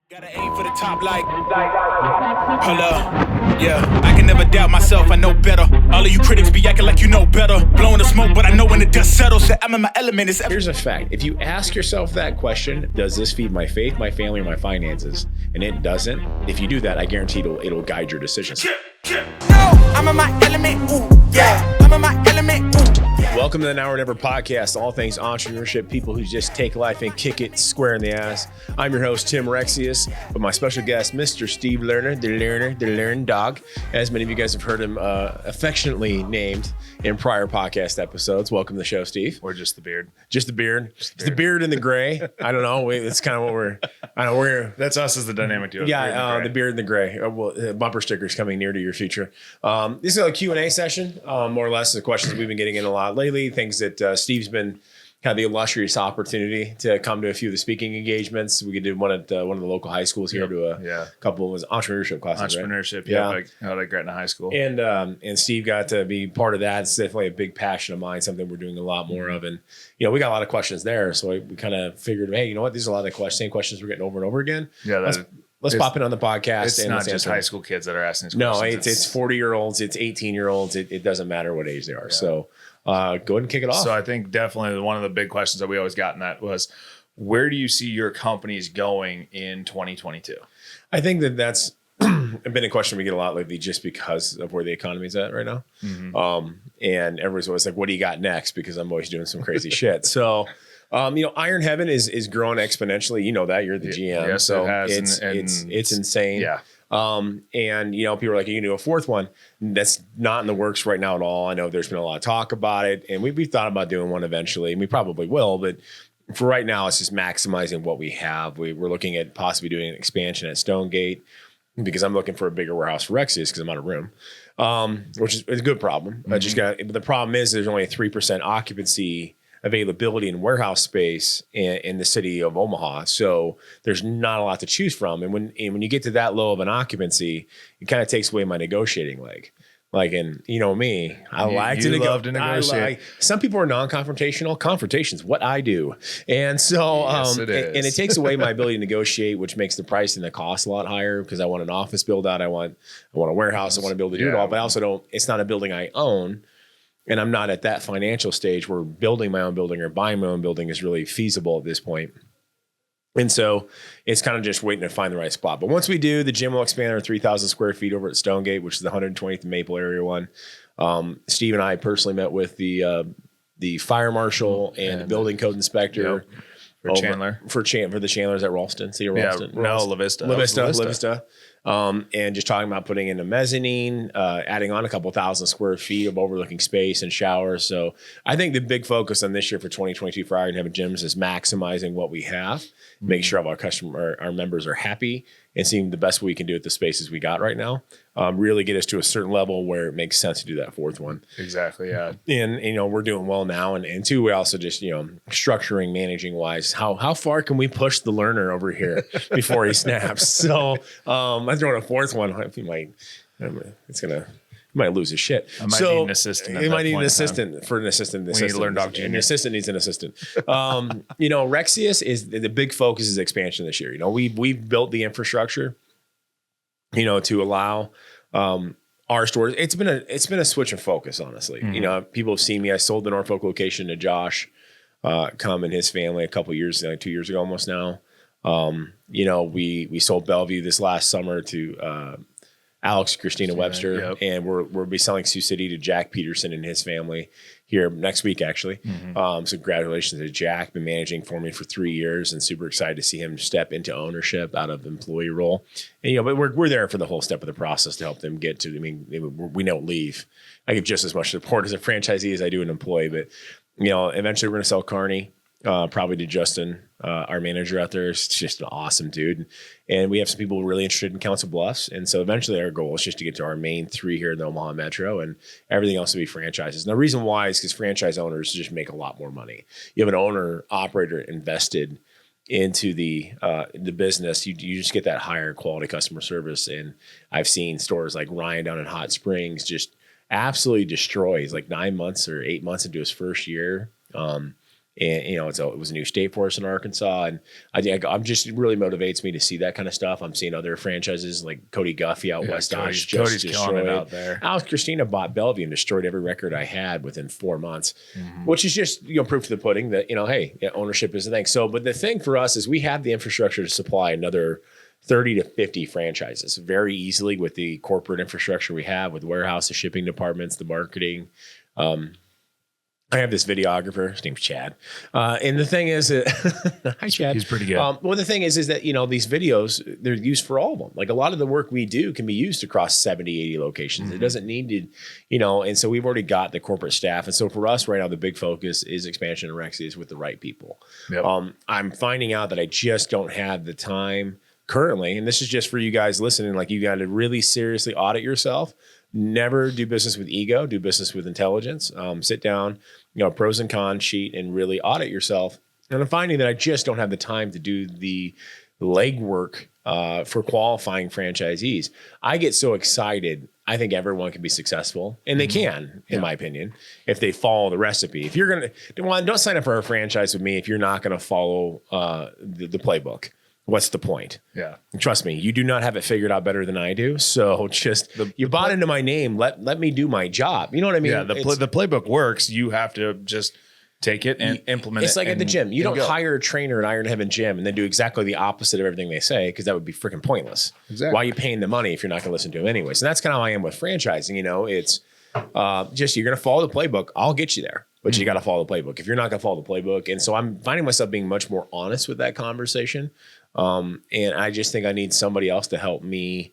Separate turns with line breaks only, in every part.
Gotta aim for the top like, hold up, yeah, I can never doubt myself, I know better. All of you critics be acting like you know better. Blowing the smoke, but I know when the dust settles that I'm in my element.
Here's a fact. If you ask yourself that question, does this feed my faith, my family, or my finances? And it doesn't. If you do that, I guarantee it'll guide your decisions.
No, I'm in my element, ooh, yeah, I'm in my element, ooh.
Welcome to the Now or Never podcast, all things entrepreneurship, people who just take life and kick it square in the ass. I'm your host, Tim Rexius, but my special guest, Mr. Steve Lerner the LernDog, as many of you guys have heard him affectionately named in prior podcast episodes. Welcome to the show, Steve.
Or just the beard.
Just the beard. It's the beard and the gray. I don't know. It's kind of what we're.
That's us as the dynamic duo.
Yeah, the beard and the gray. Bumper stickers coming near to your future. This is a Q&A session, more or less the questions we've been getting in a lot lately, things that Steve's been had the illustrious opportunity to come to a few of the speaking engagements. We could do one at one of the local high schools here, do a couple of entrepreneurship classes.
Entrepreneurship, right? Like Gretna High School.
And Steve got to be part of that. It's definitely a big passion of mine, something we're doing a lot more of. And, we got a lot of questions there. So we kind of figured, hey, you know what? These are a lot of the same questions we're getting over and over again.
Yeah,
Let's pop in on the podcast.
It's not just high school kids that are asking these
No,
questions.
it's 40-year-olds, it's 18-year-olds. It doesn't matter what age they are. Yeah. So go ahead and kick it off.
So I think definitely one of the big questions that we always got in that was, where do you see your companies going in 2022?
I think that's been a question we get a lot lately just because of where the economy is at right now. Mm-hmm. And everyone's always like, what do you got next? Because I'm always doing some crazy shit. So Iron Heaven is growing exponentially. You know that, you're the GM.
Yes,
so
it has.
It's insane.
Yeah.
And people are like, you can do a fourth one. That's not in the works right now at all. I know there's been a lot of talk about it, and we've thought about doing one eventually, and we probably will, but for right now, it's just maximizing what we have. We're looking at possibly doing an expansion at Stonegate because I'm looking for a bigger warehouse for Rexius because I'm out of room, which is a good problem. Mm-hmm. But the problem is there's only a 3% occupancy availability in warehouse space in the city of Omaha. So there's not a lot to choose from. And when you get to that low of an occupancy, it kind of takes away my negotiating leg. Like, and me, I like to negotiate. Some people are non-confrontational. Confrontation's what I do. And so,
yes, it is.
And it takes away my ability to negotiate, which makes the price and the cost a lot higher because I want an office build out. I want a warehouse. I want to be able to do it all, but I also it's not a building I own. And I'm not at that financial stage where building my own building or buying my own building is really feasible at this point. And so it's kind of just waiting to find the right spot. But once we do, the gym will expand our 3,000 square feet over at Stonegate, which is the 120th Maple area one. Steve and I personally met with the fire marshal and the building code inspector.
For Chandler.
For the Chandlers at Ralston. See Ralston?
Yeah, no, La Vista.
La Vista. And just talking about putting in a mezzanine, adding on a couple thousand square feet of overlooking space and showers. So I think the big focus on this year for 2022 for Iron Heaven Gyms is maximizing what we have, make sure our members are happy, and seeing the best we can do with the spaces we got right now. Really get us to a certain level where it makes sense to do that fourth one.
Exactly, yeah.
And we're doing well now, and two, we also just structuring, managing wise, how far can we push the learner over here before he snaps? So I'm throwing a fourth one. He might lose his shit.
I might need an assistant.
He might need an assistant for an assistant.
We need a LernDog Jr.
An assistant needs an assistant. Rexius is the big focus is expansion this year. We've built the infrastructure, to allow our stores. It's been a switch of focus, honestly. Mm-hmm. People have seen me. I sold the Norfolk location to Josh Cum and his family a couple years, 2 years ago almost now. We sold Bellevue this last summer to Alex Christina Webster, and we'll be selling Sioux City to Jack Peterson and his family here next week, actually. Mm-hmm. So congratulations to Jack. Been managing for me for 3 years, and super excited to see him step into ownership out of the employee role. And but we're there for the whole step of the process to help them get to. We don't leave. I give just as much support as a franchisee as I do an employee, but eventually we're going to sell Kearney. Probably to Justin, our manager out there. Is just an awesome dude. And we have some people really interested in Council Bluffs. And so eventually our goal is just to get to our main 3 here in the Omaha Metro, and everything else will be franchises. And the reason why is because franchise owners just make a lot more money. You have an owner operator invested into the business, you just get that higher quality customer service. And I've seen stores like Ryan down in Hot Springs just absolutely destroy. He's like 9 months or 8 months into his first year. And, it was a new state for us in Arkansas. And I'm just, it really motivates me to see that kind of stuff. I'm seeing other franchises like Cody Guffey out west.
Cody's killing it out there.
Alex Christina bought Bellevue and destroyed every record I had within 4 months, which is just, proof to the pudding that, hey, ownership is the thing. So, but the thing for us is we have the infrastructure to supply another 30 to 50 franchises very easily with the corporate infrastructure we have, with warehouses, shipping departments, the marketing. I have this videographer. His name's Chad. And the thing is, hi, Chad.
He's pretty good.
Well, the thing is that, these videos, they're used for all of them. Like a lot of the work we do can be used across 70, 80 locations. It doesn't need to, and so we've already got the corporate staff. And so for us right now, the big focus is expansion of Rexius with the right people. Yep. I'm finding out that I just don't have the time currently. And this is just for you guys listening. Like you got to really seriously audit yourself. Never do business with ego, do business with intelligence. Sit down, pros and cons sheet and really audit yourself. And I'm finding that I just don't have the time to do the legwork for qualifying franchisees. I get so excited. I think everyone can be successful, and they can, in my opinion, if they follow the recipe. If you're going to, don't sign up for a franchise with me if you're not going to follow the playbook. What's the point?
Yeah.
Trust me, you do not have it figured out better than I do. So you bought into my name. Let me do my job. You know what I mean?
Yeah. The playbook works. You have to just take it and implement it.
It's like at the gym. You don't hire a trainer at Iron Heaven Gym and then do exactly the opposite of everything they say, because that would be freaking pointless.
Exactly.
Why are you paying the money if you're not going to listen to them anyways? And that's kind of how I am with franchising. It's just, you're going to follow the playbook. I'll get you there, but you got to follow the playbook. If you're not going to follow the playbook. And so I'm finding myself being much more honest with that conversation. And I just think I need somebody else to help me,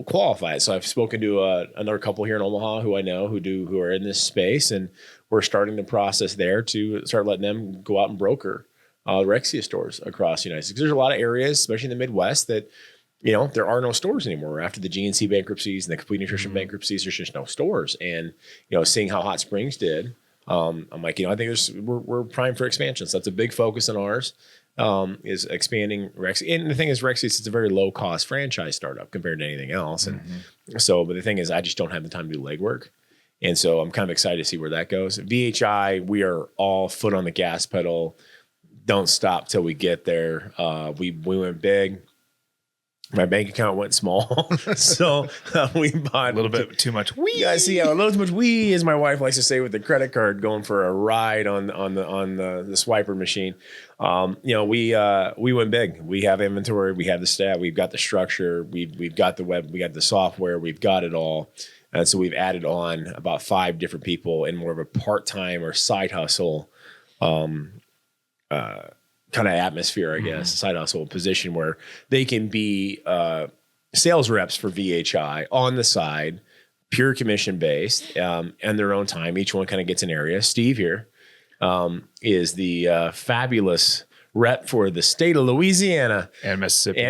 qualify it. So I've spoken to another couple here in Omaha who I know who are in this space, and we're starting the process there to start letting them go out and broker Rexius stores across the United States. There's a lot of areas, especially in the Midwest, that there are no stores anymore. After the GNC bankruptcies and the Complete Nutrition bankruptcies, there's just no stores. And seeing how Hot Springs did, I'm like, I think we're primed for expansion. So that's a big focus on ours. Is expanding Rexius. And the thing is, Rexius is a very low cost franchise startup compared to anything else. And but the thing is, I just don't have the time to do legwork. And so I'm kind of excited to see where that goes. VHI, we are all foot on the gas pedal. Don't stop till we get there. We went big. My bank account went small, so we bought
a little bit too much wee.
Yeah, I see a little too much wee, as my wife likes to say, with the credit card, going for a ride on the swiper machine. We went big. We have inventory, we have the staff, we've got the structure, we've got the web, we got the software, we've got it all, and so we've added on about 5 different people in more of a part-time or side hustle. Kind of atmosphere, I guess, side hustle position where they can be sales reps for VHI on the side, pure commission based, and their own time. Each one kind of gets an area. Steve here is the fabulous rep for the state of Louisiana
and Mississippi.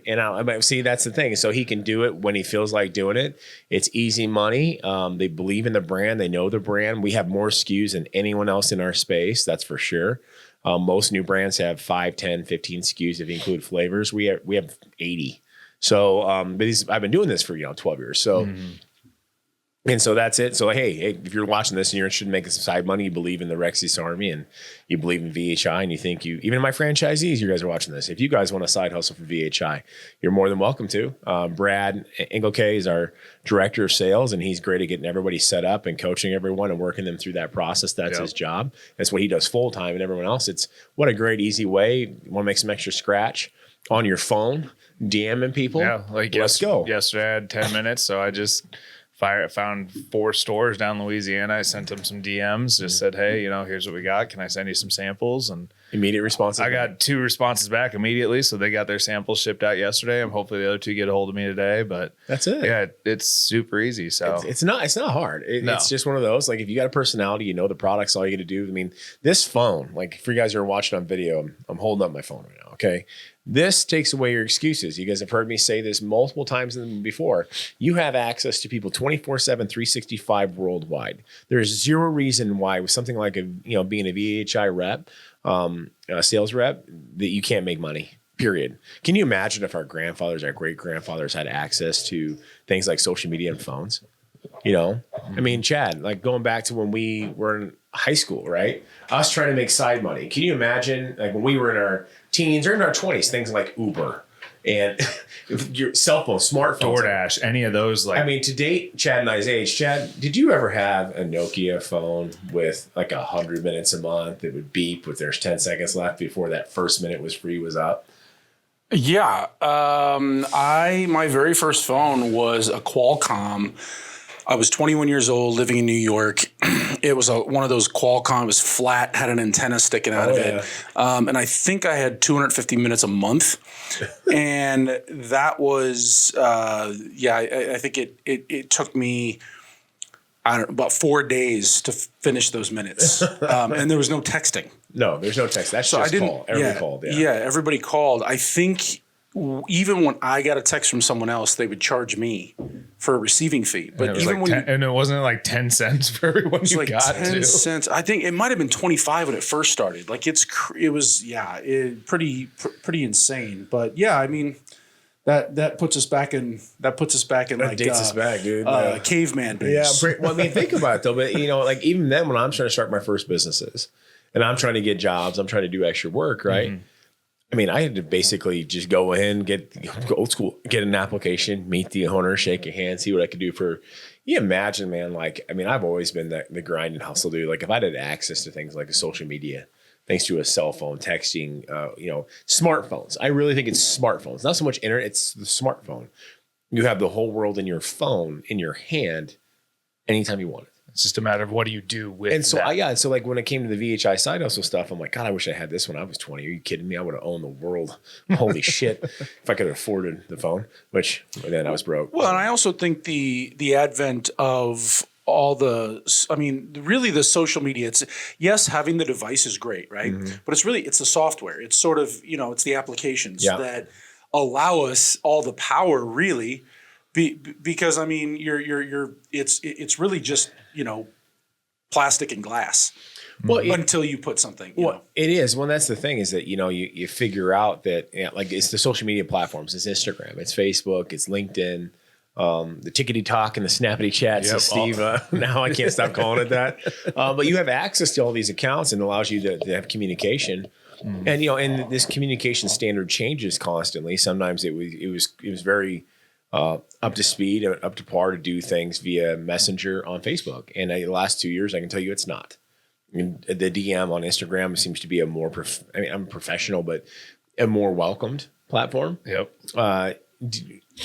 And see, that's the thing. So he can do it when he feels like doing it. It's easy money. They believe in the brand. They know the brand. We have more SKUs than anyone else in our space. That's for sure. Most new brands have 5, 10, 15 SKUs if you include flavors. We have 80. So, but I've been doing this for 12 years. So, and so that's it. So hey, if you're watching this and you're interested in making some side money, you believe in the Rexius Army and you believe in VHI, and you think even my franchisees, you guys are watching this. If you guys want a side hustle for VHI, you're more than welcome to. Brad Engelke is our director of sales, and he's great at getting everybody set up and coaching everyone and working them through that process. That's his job. That's what he does full time. And everyone else, it's what a great, easy way. You want to make some extra scratch on your phone, DMing people.
Yeah, let's go. Yesterday I had 10 minutes, so I just found 4 stores down Louisiana. I sent them some DMs, just said, hey, here's what we got. Can I send you some samples? And
immediate responses.
I got 2 responses back immediately. So they got their samples shipped out yesterday. I'm hopefully the other 2 get a hold of me today, but
that's it.
Yeah, it's super easy. So
it's not hard. It's just one of those, like, if you got a personality, the products, all you got to do. I mean, this phone, like, for you guys who are watching on video, I'm holding up my phone right now. Okay. This takes away your excuses. You guys have heard me say this multiple times before. You have access to people 24/7, 365 worldwide. There's zero reason why with something like being a VHI rep, a sales rep, that you can't make money. Period. Can you imagine if our grandfathers, our great grandfathers had access to things like social media and phones? I mean, Chad, like going back to when we were in high school, right? Us trying to make side money. Can you imagine, like when we were in our teens or in our 20s, things like Uber and your cell phone, smartphones,
DoorDash, any of those? Like,
I mean, to date Chad and I's age, Chad, did you ever have a Nokia phone with like 100 minutes a month that would beep with there's 10 seconds left before that first minute was free was up?
Yeah. My very first phone was a Qualcomm. I was 21 years old, living in New York. It was one of those Qualcomm. It was flat, had an antenna sticking out of it. And I think I had 250 minutes a month. And that was, I think it took me, about 4 days to finish those minutes. And there was no texting.
No, there's no text. That's just call. Everybody called.
Yeah, everybody called. I think even when I got a text from someone else, they would charge me for a receiving fee. But even
like and it wasn't like 10 cents for everyone you
like
got
10 cents. I think it might have been 25 when it first started. Like it was pretty insane. But yeah, I mean that puts us back in like
dates us back, dude.
Caveman days.
Yeah, well, I mean, think about it though. But like even then, when I'm trying to start my first businesses, and I'm trying to get jobs, I'm trying to do extra work, right? Mm-hmm. I mean, I had to basically just go in, go old school, get an application, meet the owner, shake a hand, see what I could do for. You imagine, man. Like, I mean, I've always been the grind and hustle dude. Like, if I had access to things like a social media, thanks to a cell phone, texting, smartphones. I really think it's smartphones, not so much internet. It's the smartphone. You have the whole world in your phone, in your hand, anytime you want it.
It's just a matter of what do you do with
and so
that.
So like when it came to the VHI side hustle stuff, I'm like, God, I wish I had this when I was 20. Are you kidding me? I would have owned the world. Holy shit. If I could have afforded the phone, which then I was broke.
Well, and I also think the advent of all really the social media, it's yes, having the device is great, right? Mm-hmm. But it's the software. It's sort of, it's the applications that allow us all the power really. Because I mean, it's really just plastic and glass. Well, until you put something.
It is. Well, that's the thing is that you figure out that like it's the social media platforms. It's Instagram, it's Facebook, it's LinkedIn, the tickety talk and the snappity chats. Yep. Steve, now I can't stop calling it that. But you have access to all these accounts and allows you to have communication. Mm. And and this communication standard changes constantly. Sometimes it was very up to speed, up to par to do things via Messenger on Facebook. And the last 2 years, I can tell you it's not. I mean, the DM on Instagram seems to be a more, I'm professional, but a more welcomed platform.
Yep.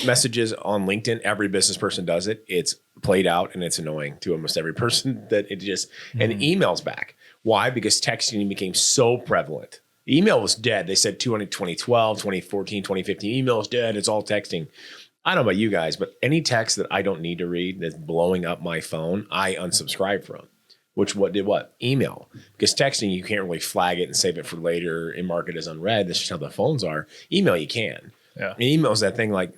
Messages on LinkedIn, every business person does it. It's played out and it's annoying to almost every person that it just, and emails back. Why? Because texting became so prevalent. Email was dead. They said 2012, 2014, 2015, email is dead. It's all texting. I don't know about you guys, but any text that I don't need to read that's blowing up my phone, I unsubscribe from. Which did what? Email. Because texting, you can't really flag it and save it for later and mark it as unread. That's just how the phones are. Email, you can. Yeah. And email is that thing like,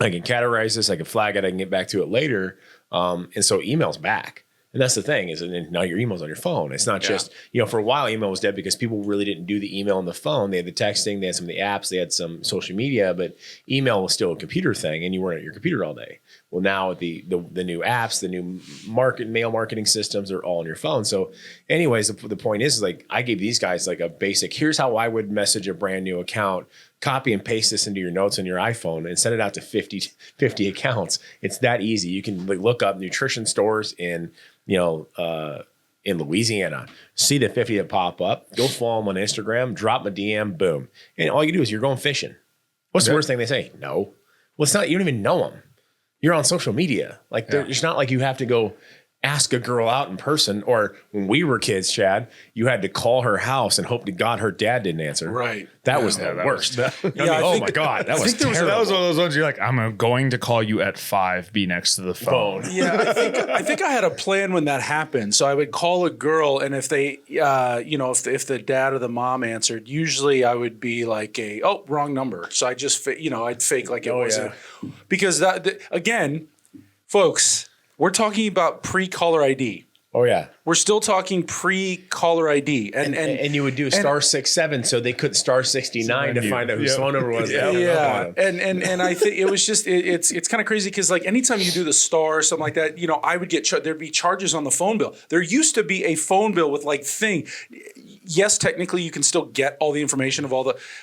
I can categorize this, I can flag it, I can get back to it later. And so email's back. And that's the thing is now your email's on your phone. It's not just, for a while email was dead because people really didn't do the email on the phone. They had the texting, they had some of the apps, they had some social media, but email was still a computer thing and you weren't at your computer all day. Well, now with the new apps, the new mail marketing systems are all on your phone. So anyways, the point is like I gave these guys like a basic, here's how I would message a brand new account. Copy and paste this into your notes on your iPhone and send it out to 50 accounts. It's that easy. You can look up nutrition stores in Louisiana, see the 50 that pop up, go follow them on Instagram, drop a DM, boom. And all you do is you're going fishing. What's the worst thing they say? No. Well, it's not, you don't even know them. You're on social media. Like it's not like you have to go ask a girl out in person, or when we were kids, Chad, you had to call her house and hope to God her dad didn't answer.
Right.
That was the worst. Oh my God. That was terrible.
That was one of those ones you're like, I'm going to call you at 5, be next to the phone.
Yeah, I think I had a plan when that happened. So I would call a girl, and if they, if the dad or the mom answered, usually I would be like wrong number. So I just, I'd fake like it wasn't. Yeah. Because again, folks, we're talking about pre-caller ID.
Oh, yeah.
We're still talking pre-caller ID.
And you would do *67 so they couldn't *69 to find out whose phone number was.
Yeah. And I think it was just, it's kind of crazy because like anytime you do the star or something like that, I would get, there'd be charges on the phone bill. There used to be a phone bill with like yes, technically you can still get all the information of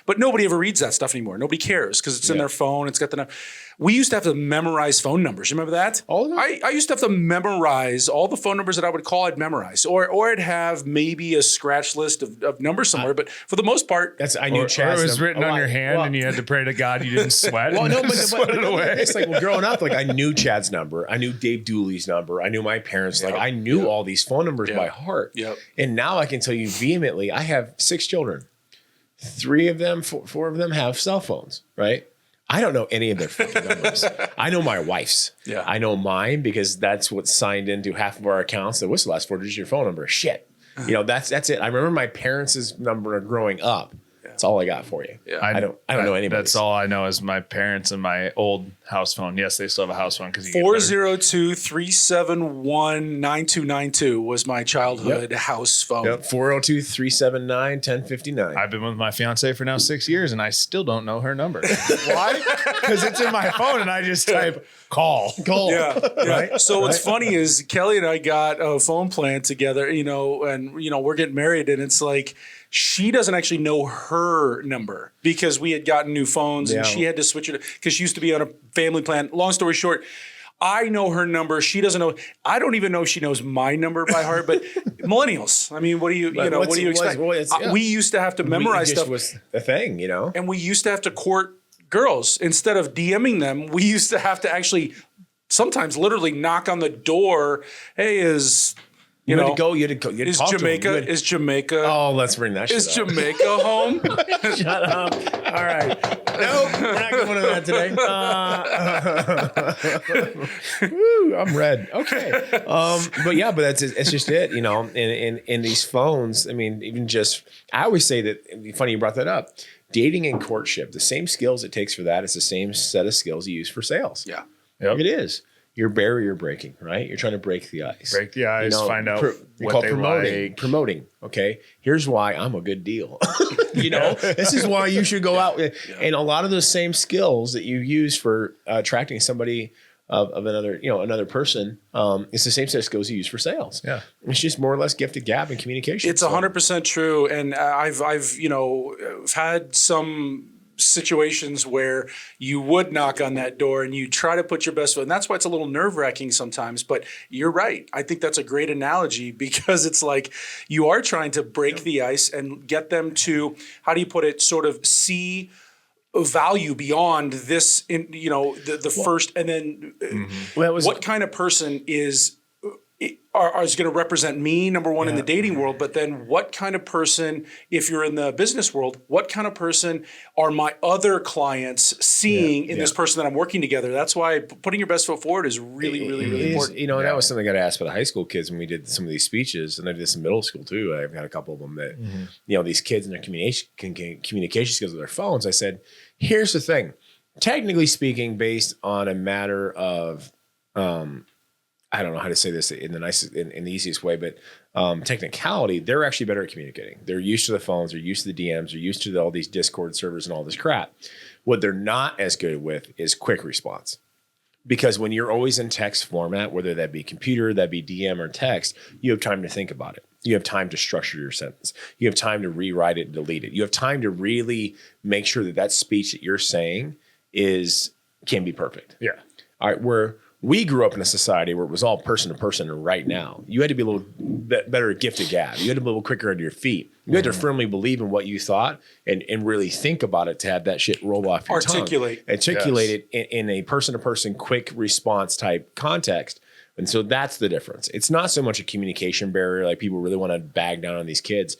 but nobody ever reads that stuff anymore. Nobody cares because it's in their phone. It's got the number. We used to have to memorize phone numbers. You remember that? I used to have to memorize all the phone numbers that I would call. I'd memorize, or I'd have maybe a scratch list of numbers somewhere. But for the most part,
I knew Chad's
or it was written on your hand, and you had to pray to God you didn't sweat.
Well, no, but
it away.
It's like growing up, like I knew Chad's number, I knew Dave Dooley's number, I knew my parents. Like I knew all these phone numbers by heart.
Yep.
And now I can tell you vehemently, I have 6 children. 3 of them, 4 of them have cell phones, right? I don't know any of their fucking numbers. I know my wife's. Yeah. I know mine because that's what's signed into half of our accounts. So what's the last 4 digits of your phone number? Shit. That's it. I remember my parents' number growing up. That's all I got for you. Yeah. I don't know anybody.
That's all I know is my parents and my old house phone. Yes, they still have a house phone because
402-371-9292 was my childhood house phone.
Yep. 402-379-1059.
I've been with my fiance for now 6 years and I still don't know her number. Why? Because it's in my phone and I just type call.
Yeah. Right. So what's funny is Kelly and I got a phone plan together, and we're getting married and it's like, she doesn't actually know her number because we had gotten new phones and she had to switch it because she used to be on a family plan. Long story short, I know her number. She doesn't know. I don't even know if she knows my number by heart, but millennials. I mean, what do you expect? We used to have to memorize stuff.
Was the thing,
And we used to have to court girls. Instead of DMing them, we used to have to actually sometimes literally knock on the door. Hey, You had to go. Is Jamaica?
Oh, let's bring that shit
up. Is Jamaica home?
Shut up. All right. Nope, we're not going to that today. Woo, I'm red. Okay. But it's just it, in these phones. I mean, I always say that, funny you brought that up. Dating and courtship, the same skills it takes for that is the same set of skills you use for sales.
Yeah.
Yep. It is. You're barrier breaking, right? You're trying to break the ice.
Find out what they like.
Promoting, okay? Here's why I'm a good deal. This is why you should go out. And a lot of those same skills that you use for attracting somebody of another person, it's the same set of skills you use for sales.
Yeah.
It's just more or less gift of gab and communication.
It's 100% true. And I've had some situations where you would knock on that door and you try to put your best foot. And that's why it's a little nerve-wracking sometimes. But you're right. I think that's a great analogy because it's like you are trying to break the ice and get them to, how do you put it, sort of see value beyond this, first. And then what kind of person is going to represent me, number one, in the dating world, but then what kind of person, if you're in the business world, what kind of person are my other clients seeing in this person that I'm working together? That's why putting your best foot forward is really, really, really important.
And that was something I got asked by the high school kids when we did some of these speeches, and I did this in middle school too. I've got a couple of them that, these kids and their communication skills with their phones. I said, here's the thing. Technically speaking, based on a matter of, I don't know how to say this in the easiest way, but technicality, they're actually better at communicating. They're used to the phones, they're used to the DMs, they're used to all these Discord servers and all this crap. What they're not as good with is quick response. Because when you're always in text format, whether that be computer, that be DM or text, you have time to think about it. You have time to structure your sentence. You have time to rewrite it and delete it. You have time to really make sure that speech that you're saying can be perfect.
Yeah.
All right, we grew up in a society where it was all person to person, and right now you had to be a little better at gift of gab. You had to be a little quicker on your feet. You had to firmly believe in what you thought and really think about it to have that shit roll off your tongue. Articulate it in a person to person, quick response type context. And so that's the difference. It's not so much a communication barrier like people really want to bag down on these kids.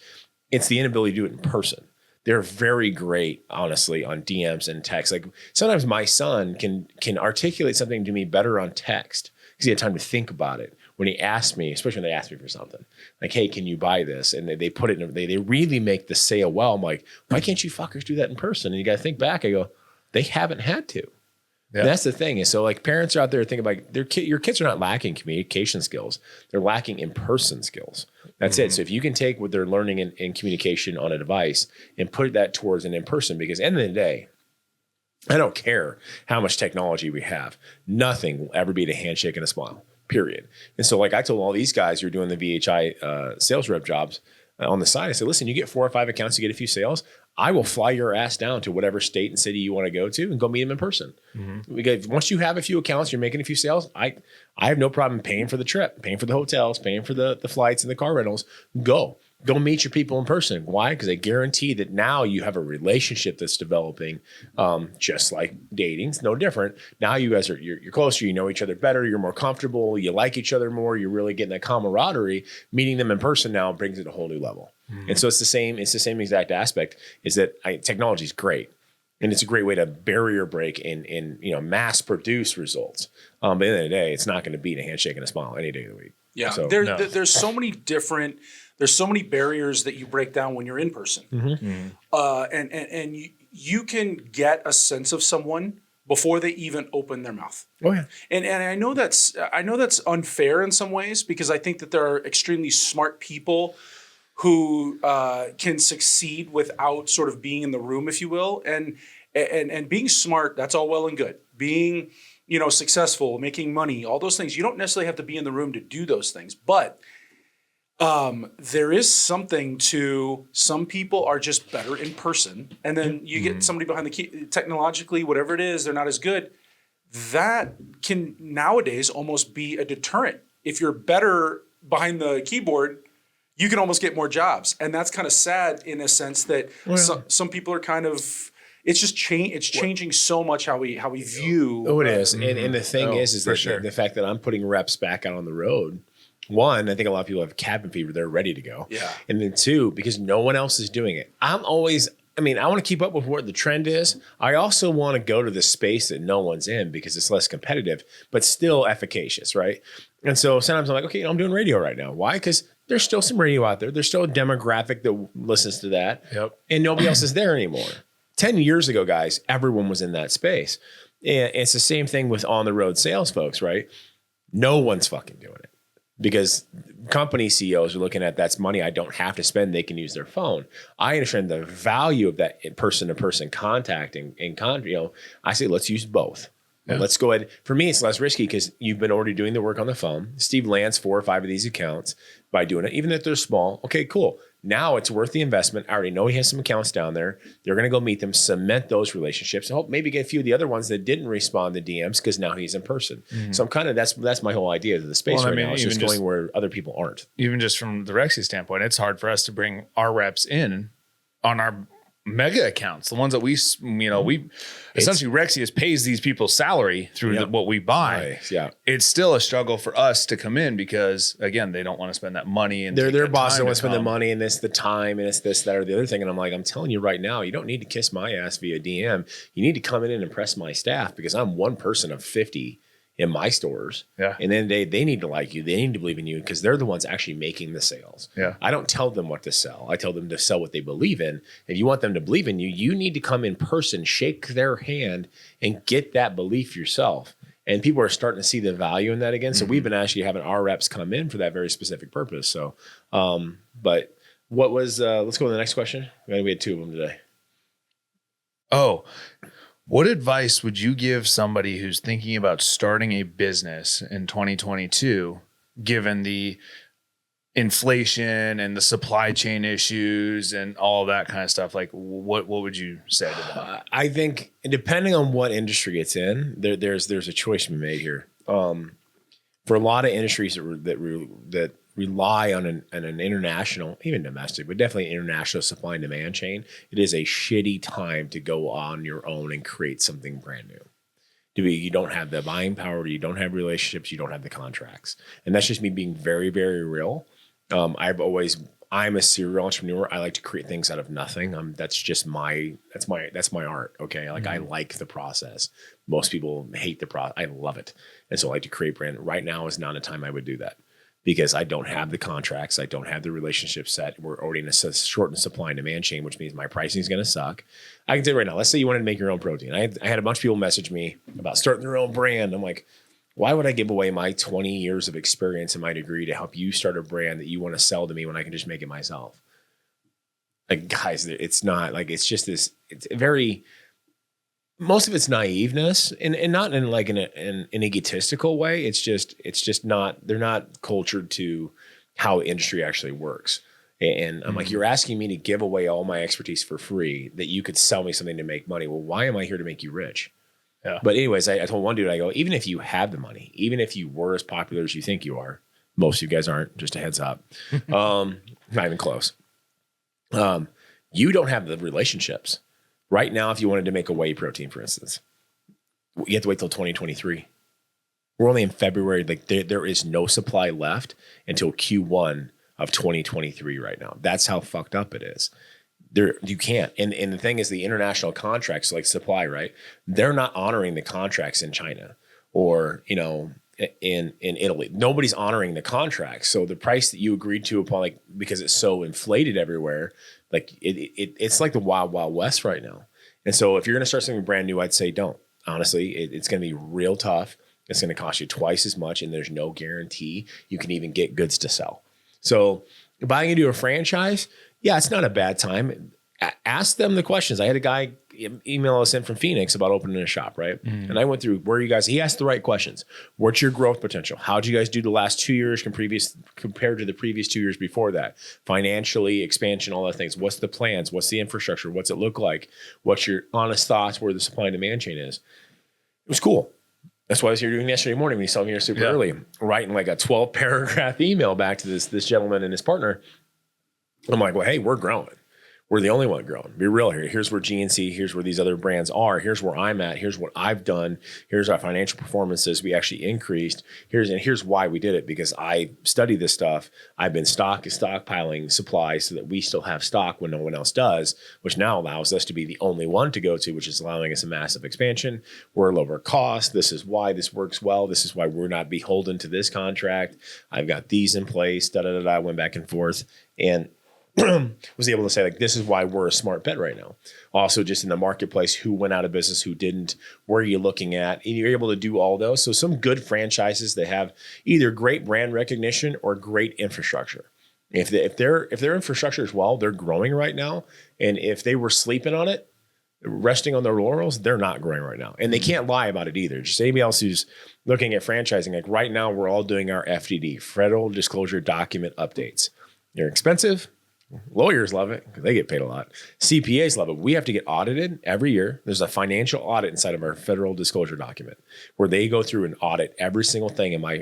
It's the inability to do it in person. They're very great, honestly, on DMs and text. Like sometimes my son can articulate something to me better on text because he had time to think about it. When he asked me, especially when they asked me for something, like, "Hey, can you buy this?" And they put it in. They really make the sale well. I'm like, why can't you fuckers do that in person? And you got to think back. I go, they haven't had to. Yeah. That's the thing is, so like parents are out there thinking about your kids are not lacking communication skills. They're lacking in-person skills. That's it. So if you can take what they're learning in communication on a device and put that towards an in-person, because at the end of the day, I don't care how much technology we have. Nothing will ever beat a handshake and a smile, period. And so like I told all these guys who are doing the VHI sales rep jobs on the side, I said, listen, you get 4 or 5 accounts, you get a few sales. I will fly your ass down to whatever state and city you want to go to and go meet them in person. Once you have a few accounts, you're making a few sales. I have no problem paying for the trip, paying for the hotels, paying for the flights and the car rentals. Go meet your people in person. Why? Because I guarantee that now you have a relationship that's developing, just like dating. It's no different. Now you guys you're closer. You know each other better. You're more comfortable. You like each other more. You're really getting that camaraderie. Meeting them in person now brings it to a whole new level. And so it's the same exact aspect. Is that technology is great, and it's a great way to barrier break and mass produce results. But at the end of the day, it's not going to beat a handshake and a smile any day of the week.
Yeah, so, there's so many different. There's so many barriers that you break down when you're in person, and you can get a sense of someone before they even open their mouth.
Oh yeah,
and I know that's unfair in some ways, because I think that there are extremely smart people who can succeed without sort of being in the room, if you will, and being smart, that's all well and good. Being successful, making money, all those things, you don't necessarily have to be in the room to do those things, but there is something to some people are just better in person, and then you get somebody behind the key, technologically, whatever it is, they're not as good. That can nowadays almost be a deterrent. If you're better behind the keyboard, you can almost get more jobs, and that's kind of sad in a sense that some people are kind of. It's just it's changing so much how we view.
Oh, it is, and the thing is that the fact that I'm putting reps back out on the road. One, I think a lot of people have cabin fever. They're ready to go.
Yeah.
And then 2, because no one else is doing it. I want to keep up with what the trend is. I also want to go to the space that no one's in because it's less competitive, but still efficacious, right? And so sometimes I'm like, okay, I'm doing radio right now. Why? Because there's still some radio out there. There's still a demographic that listens to that.
Yep.
And nobody else is there anymore. 10 years ago, guys, everyone was in that space. And it's the same thing with on-the-road sales folks, right? No one's fucking doing it. Because company CEOs are looking at that's money I don't have to spend. They can use their phone. I understand the value of that person-to-person contact and I say let's use both. Yeah. Let's go ahead. For me, it's less risky because you've been already doing the work on the phone. Steve lands 4 or 5 of these accounts by doing it, even if they're small. Okay, cool. Now it's worth the investment. I already know he has some accounts down there. They're going to go meet them, cement those relationships, and hope maybe get a few of the other ones that didn't respond to DMs because now he's in person. So I'm kind of that's my whole idea of the space now. It's just going where other people aren't.
Even just from the Rexius standpoint, it's hard for us to bring our reps in on our mega accounts, the ones that we essentially Rexius pays these people's salary through what we buy.
Right. Yeah,
it's still a struggle for us to come in because again, they don't want to spend that money and
their boss don't want to spend the money and the time and it's this, that, or the other thing. And I'm like, I'm telling you right now, you don't need to kiss my ass via DM. You need to come in and impress my staff because I'm one person of 50 in my stores.
Yeah.
And then they need to like you. They need to believe in you because they're the ones actually making the sales.
Yeah.
I don't tell them what to sell. I tell them to sell what they believe in. If you want them to believe in you, you need to come in person, shake their hand, and get that belief yourself. And people are starting to see the value in that again. So we've been actually having our reps come in for that very specific purpose. So, but what was, let's go to the next question. We had 2 of them today.
Oh, what advice would you give somebody who's thinking about starting a business in 2022, given the inflation and the supply chain issues and all that kind of stuff? Like, what would you say to them?
I think depending on what industry it's in, there's a choice to be made here. For a lot of industries that rely on an international, even domestic, but definitely international supply and demand chain, it is a shitty time to go on your own and create something brand new. You don't have the buying power, you don't have relationships, you don't have the contracts. And that's just me being very, very real. I'm a serial entrepreneur. I like to create things out of nothing. That's my art. Okay. Like I like the process. Most people hate the process. I love it. And so I like to create brand. Right now is not a time I would do that. because I don't have the contracts. I don't have the relationship set. We're already in a shortened supply and demand chain, which means my pricing is going to suck. I can tell you right now, let's say you wanted to make your own protein. I had a bunch of people message me about starting their own brand. I'm like, why would I give away my 20 years of experience and my degree to help you start a brand that you want to sell to me when I can just make it myself? Like, guys, it's not like, it's just this, it's very, most of it's naiveness and not in like an egotistical way. It's just not, they're not cultured to how industry actually works. And I'm like, you're asking me to give away all my expertise for free that you could sell me something to make money. Well, why am I here to make you rich?
Yeah.
But anyways, I told one dude, I go, even if you have the money, even if you were as popular as you think you are, most of you guys aren't, just a heads up. Not even close. You don't have the relationships. Right now, if you wanted to make a whey protein, for instance, you have to wait till 2023. We're only in February. Like there is no supply left until Q1 of 2023 right now. That's how fucked up it is. You can't. And the thing is, the international contracts like supply, right? They're not honoring the contracts in China or, you know, in Italy. Nobody's honoring the contracts. So the price that you agreed to upon, like, because it's so inflated everywhere, like it's like the wild, wild west right now. And so if you're going to start something brand new, I'd say don't. Honestly, it's going to be real tough. It's going to cost you twice as much, and there's no guarantee you can even get goods to sell. So buying into a franchise, yeah, it's not a bad time. Ask them the questions. I had a guy email us in from Phoenix about opening a shop, right? And I went through, where are you guys? He asked the right questions. What's your growth potential? How'd you guys do the last 2 years compared to the previous 2 years before that? Financially, expansion, all that things. What's the plans? What's the infrastructure? What's it look like? What's your honest thoughts where the supply and demand chain is? It was cool. That's what I was here doing yesterday morning when you saw me here super early, writing like a 12-paragraph email back to this gentleman and his partner. I'm like, well, hey, we're growing. We're the only one growing. Be real here. Here's where GNC, here's where these other brands are. Here's where I'm at. Here's what I've done. Here's our financial performances. We actually increased. Here's why we did it, because I studied this stuff. I've been stockpiling supplies so that we still have stock when no one else does, which now allows us to be the only one to go to, which is allowing us a massive expansion. We're lower cost. This is why this works well. This is why we're not beholden to this contract. I've got these in place. I went back and forth and was able to say, like, this is why we're a smart bet right now. Also, just in the marketplace, who went out of business, who didn't, where are you looking at? And you're able to do all those. So some good franchises that have either great brand recognition or great infrastructure. If their infrastructure is well, they're growing right now. And if they were sleeping on it, resting on their laurels, they're not growing right now. And they can't lie about it either. Just anybody else who's looking at franchising, like right now, we're all doing our FDD, Federal Disclosure Document updates. They're expensive. Lawyers love it because they get paid a lot. CPAs love it. We have to get audited every year. There's a financial audit inside of our federal disclosure document where they go through and audit every single thing in my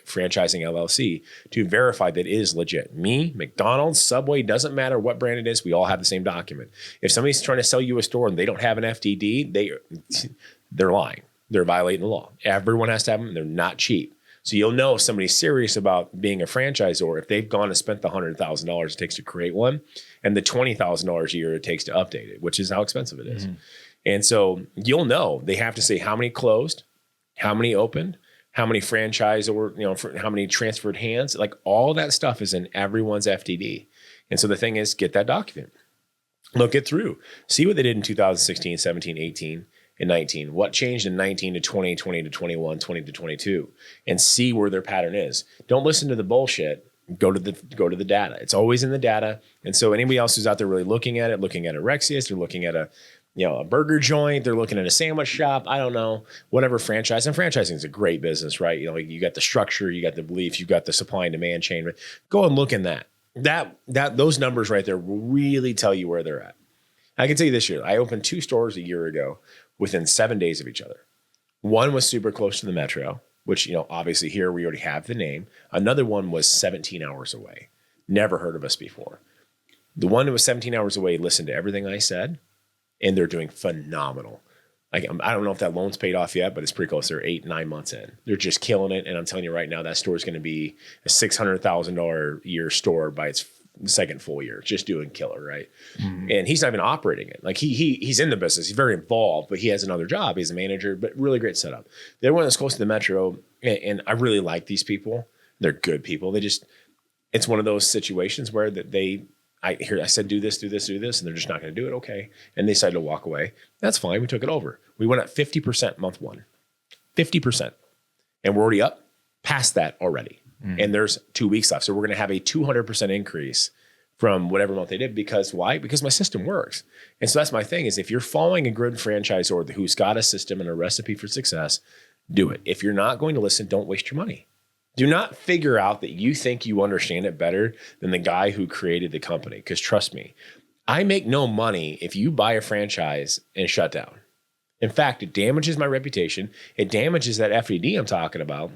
franchising LLC to verify that it is legit. Me, McDonald's, Subway, doesn't matter what brand it is. We all have the same document. If somebody's trying to sell you a store and they don't have an FDD, they're lying. They're violating the law. Everyone has to have them. They're not cheap. So you'll know if somebody's serious about being a franchisor if they've gone and spent the $100,000 it takes to create one and the $20,000 a year it takes to update it, which is how expensive it is. Mm-hmm. And so you'll know they have to say how many closed, how many opened, how many franchise or, how many transferred hands. Like all that stuff is in everyone's FDD. And so the thing is, get that document, look it through, see what they did in 2016, 17, 18. In 19, what changed in 19 to 20, 20 to 21, 20 to 22, and see where their pattern is. Don't listen to the bullshit. Go to the data. It's always in the data. And so anybody else who's out there really looking at a Rexius, they're looking at a burger joint, they're looking at a sandwich shop, I don't know, whatever franchise. And franchising is a great business, right? You got the structure, you got the beliefs, you got the supply and demand chain. Go and look in that. Those numbers right there will really tell you where they're at. I can tell you this year, I opened 2 stores a year ago within 7 days of each other. One was super close to the metro, which, obviously here we already have the name. Another one was 17 hours away. Never heard of us before. The one that was 17 hours away listened to everything I said, and they're doing phenomenal. Like, I don't know if that loan's paid off yet, but it's pretty close. They're 8-9 months in. They're just killing it. And I'm telling you right now, that store is going to be a $600,000 a year store by its second full year, just doing killer, right? Mm-hmm. And he's not even operating it. Like he's in the business. He's very involved, but he has another job. He's a manager, but really great setup. The other one that's close to the metro, and I really like these people. They're good people. It's one of those situations where I said, do this, and they're just not going to do it. Okay. And they decided to walk away. That's fine. We took it over. We went up 50% month 1, 50%. And we're already up past that already. And there's 2 weeks left. So we're going to have a 200% increase from whatever month they did. Because why? Because my system works. And so that's my thing is if you're following a good franchisor who's got a system and a recipe for success, do it. If you're not going to listen, don't waste your money. Do not figure out that you think you understand it better than the guy who created the company. Because trust me, I make no money if you buy a franchise and shut down. In fact, it damages my reputation. It damages that FED I'm talking about.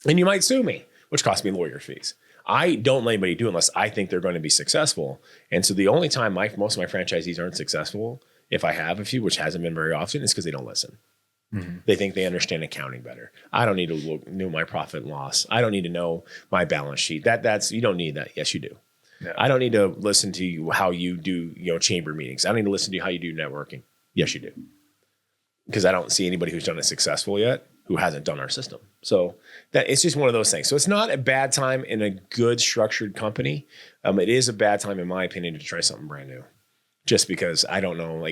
And you might sue me, which costs me lawyer fees. I don't let anybody do unless I think they're going to be successful. And so the only time most of my franchisees aren't successful, if I have a few, which hasn't been very often, is because they don't listen. They think they understand accounting better. I don't need to know my profit and loss. I don't need to know my balance sheet. That's you don't need that. Yes, you do. Yeah. I don't need to listen to you how you do chamber meetings. I don't need to listen to you how you do networking. Yes, you do. Because I don't see anybody who's done it successful yet who hasn't done our system. So that it's just one of those things. So it's not a bad time in a good structured company. It is a bad time, in my opinion, to try something brand new. Just because I don't know,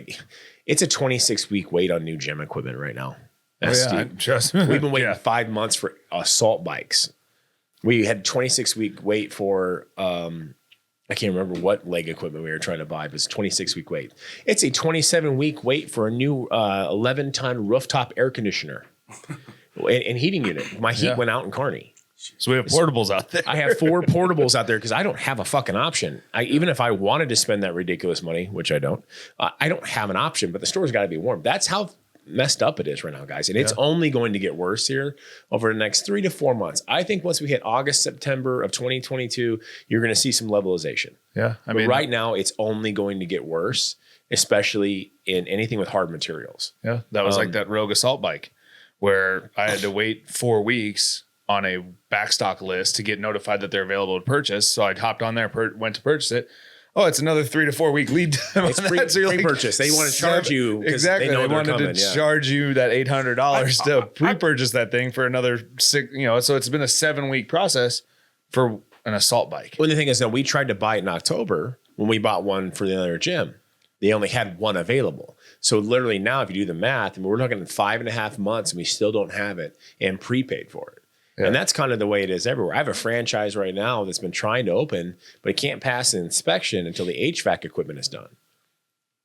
it's a 26-week wait on new gym equipment right now. We've been waiting 5 months for assault bikes. We had 26-week wait for, I can't remember what leg equipment we were trying to buy, but it's a 26-week wait. It's a 27-week wait for a new 11-ton rooftop air conditioner and heating unit. My heat went out in Kearney.
So we have portables out there.
I have 4 portables out there because I don't have a fucking option. Even if I wanted to spend that ridiculous money, which I don't have an option, but the store's got to be warm. That's how messed up it is right now, guys. And it's only going to get worse here over the next 3 to 4 months. I think once we hit August, September of 2022, you're going to see some levelization.
Yeah.
I mean, right now it's only going to get worse, especially in anything with hard materials.
Yeah. That was like that Rogue assault bike where I had to wait 4 weeks on a backstock list to get notified that they're available to purchase. So I hopped on there, went to purchase it. Oh, it's another 3 to 4 week lead time.
It's pre-purchase. They want to charge you.
Exactly. They wanted to charge you that $800 to pre-purchase that thing for another 6, so it's been a 7-week process for an assault bike.
Well, the thing is that we tried to buy it in October when we bought one for the other gym. They only had one available. So literally now, if you do the math, we're looking at 5.5 months and we still don't have it and prepaid for it. Yeah. And that's kind of the way it is everywhere. I have a franchise right now that's been trying to open, but it can't pass an inspection until the HVAC equipment is done.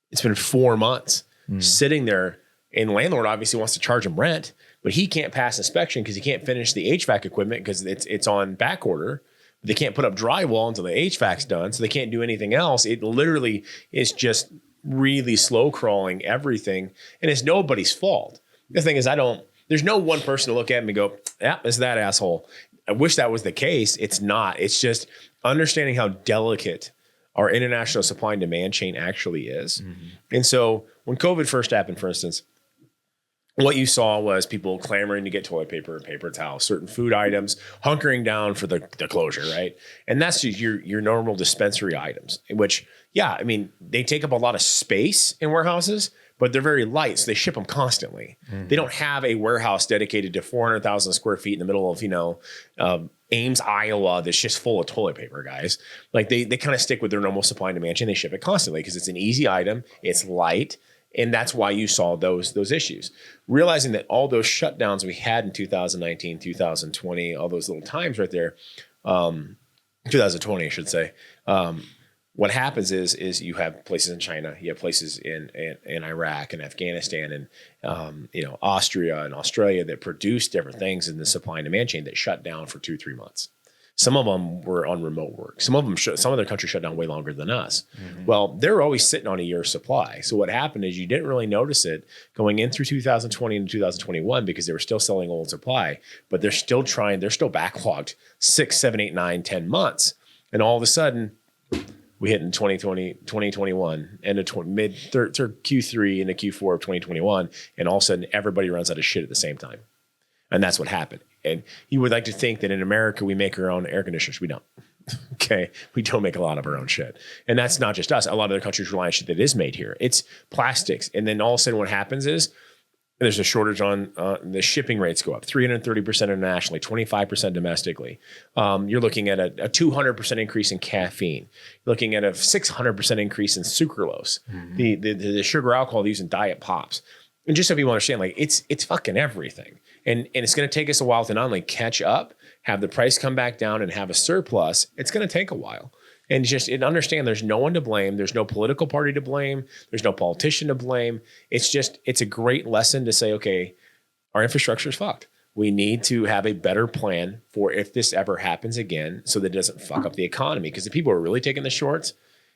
It's been 4 months sitting there, and the landlord obviously wants to charge him rent, but he can't pass inspection because he can't finish the HVAC equipment because it's on back order. They can't put up drywall until the HVAC's done, so they can't do anything else. It literally is just really slow crawling everything, and it's nobody's fault. The thing is, there's no one person to look at me and go, yeah, it's that asshole. I wish that was the case. It's not. It's just understanding how delicate our international supply and demand chain actually is. And so when COVID first happened, for instance, what you saw was people clamoring to get toilet paper and paper towels, certain food items, hunkering down for the closure, right? And that's just your normal dispensary items, which, they take up a lot of space in warehouses, but they're very light, so they ship them constantly. They don't have a warehouse dedicated to 400,000 square feet in the middle of, Ames, Iowa, that's just full of toilet paper, guys. Like they kind of stick with their normal supply and demand chain. They ship it constantly because it's an easy item, it's light, and that's why you saw those issues. Realizing that all those shutdowns we had in 2019, 2020, all those little times right there, 2020, I should say. What happens is you have places in China, you have places in Iraq and Afghanistan and Austria and Australia that produce different things in the supply and demand chain that shut down for 2-3 months. Some of them were on remote work. Some of their countries shut down way longer than us. Well, they're always sitting on a year's supply. So what happened is you didn't really notice it going in through 2020 and 2021 because they were still selling old supply, but they're still backlogged 6, 7, 8, 9, 10 months. And all of a sudden, we hit in 2021, end of Q3 into Q4 of 2021, and all of a sudden everybody runs out of shit at the same time. And that's what happened. And you would like to think that in America we make our own air conditioners. We don't. Okay. We don't make a lot of our own shit. And that's not just us. A lot of other countries rely on shit that is made here. It's plastics. And then all of a sudden what happens is There's a shortage on the shipping rates go up 330% internationally, 25% domestically. You're looking at a 200% increase in caffeine. You're looking at a 600% increase in sucralose, the sugar alcohol they use in diet pops. And just so people understand, like it's fucking everything. And it's going to take us a while to not only catch up, have the price come back down and have a surplus. It's going to take a while. And understand there's no one to blame. There's no political party to blame. There's no politician to blame. It's a great lesson to say, okay, our infrastructure is fucked. We need to have a better plan for if this ever happens again so that it doesn't fuck up the economy. Because the people who are really taking the shorts,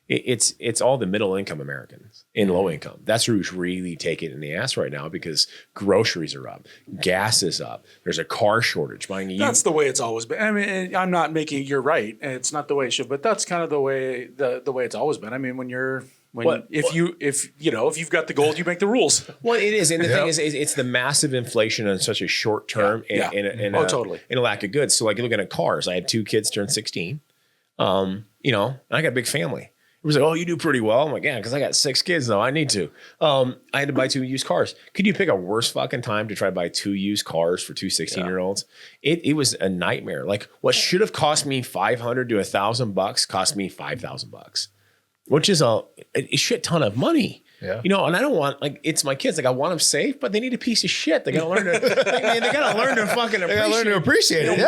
it's all the middle income Americans in low income. That's who's really taking it in the ass right now because groceries are up, gas is up. There's a car shortage.
That's the way it's always been. I mean, I'm not making. You're right. It's not the way it should, but that's kind of the way it's always been. I mean, if you've got the gold, you make the rules.
Well, it is, and the thing is, it's the massive inflation on such a short term and
totally
in a lack of goods. So, like looking at cars, I had 2 kids turn 16. And I got a big family. It was like, oh, you do pretty well. I'm like, yeah, because I got 6 kids though. I need to. I had to buy 2 used cars. Could you pick a worse fucking time to try to buy 2 used cars for 2 16-year-olds? It was a nightmare. Like what should have cost me $500 to $1,000 cost me $5,000, which is a shit ton of money. Yeah. And I don't want, like, it's my kids. Like, I want them safe, but they need a piece of shit. They gotta learn to, they gotta learn to fucking appreciate. They gotta learn to appreciate it.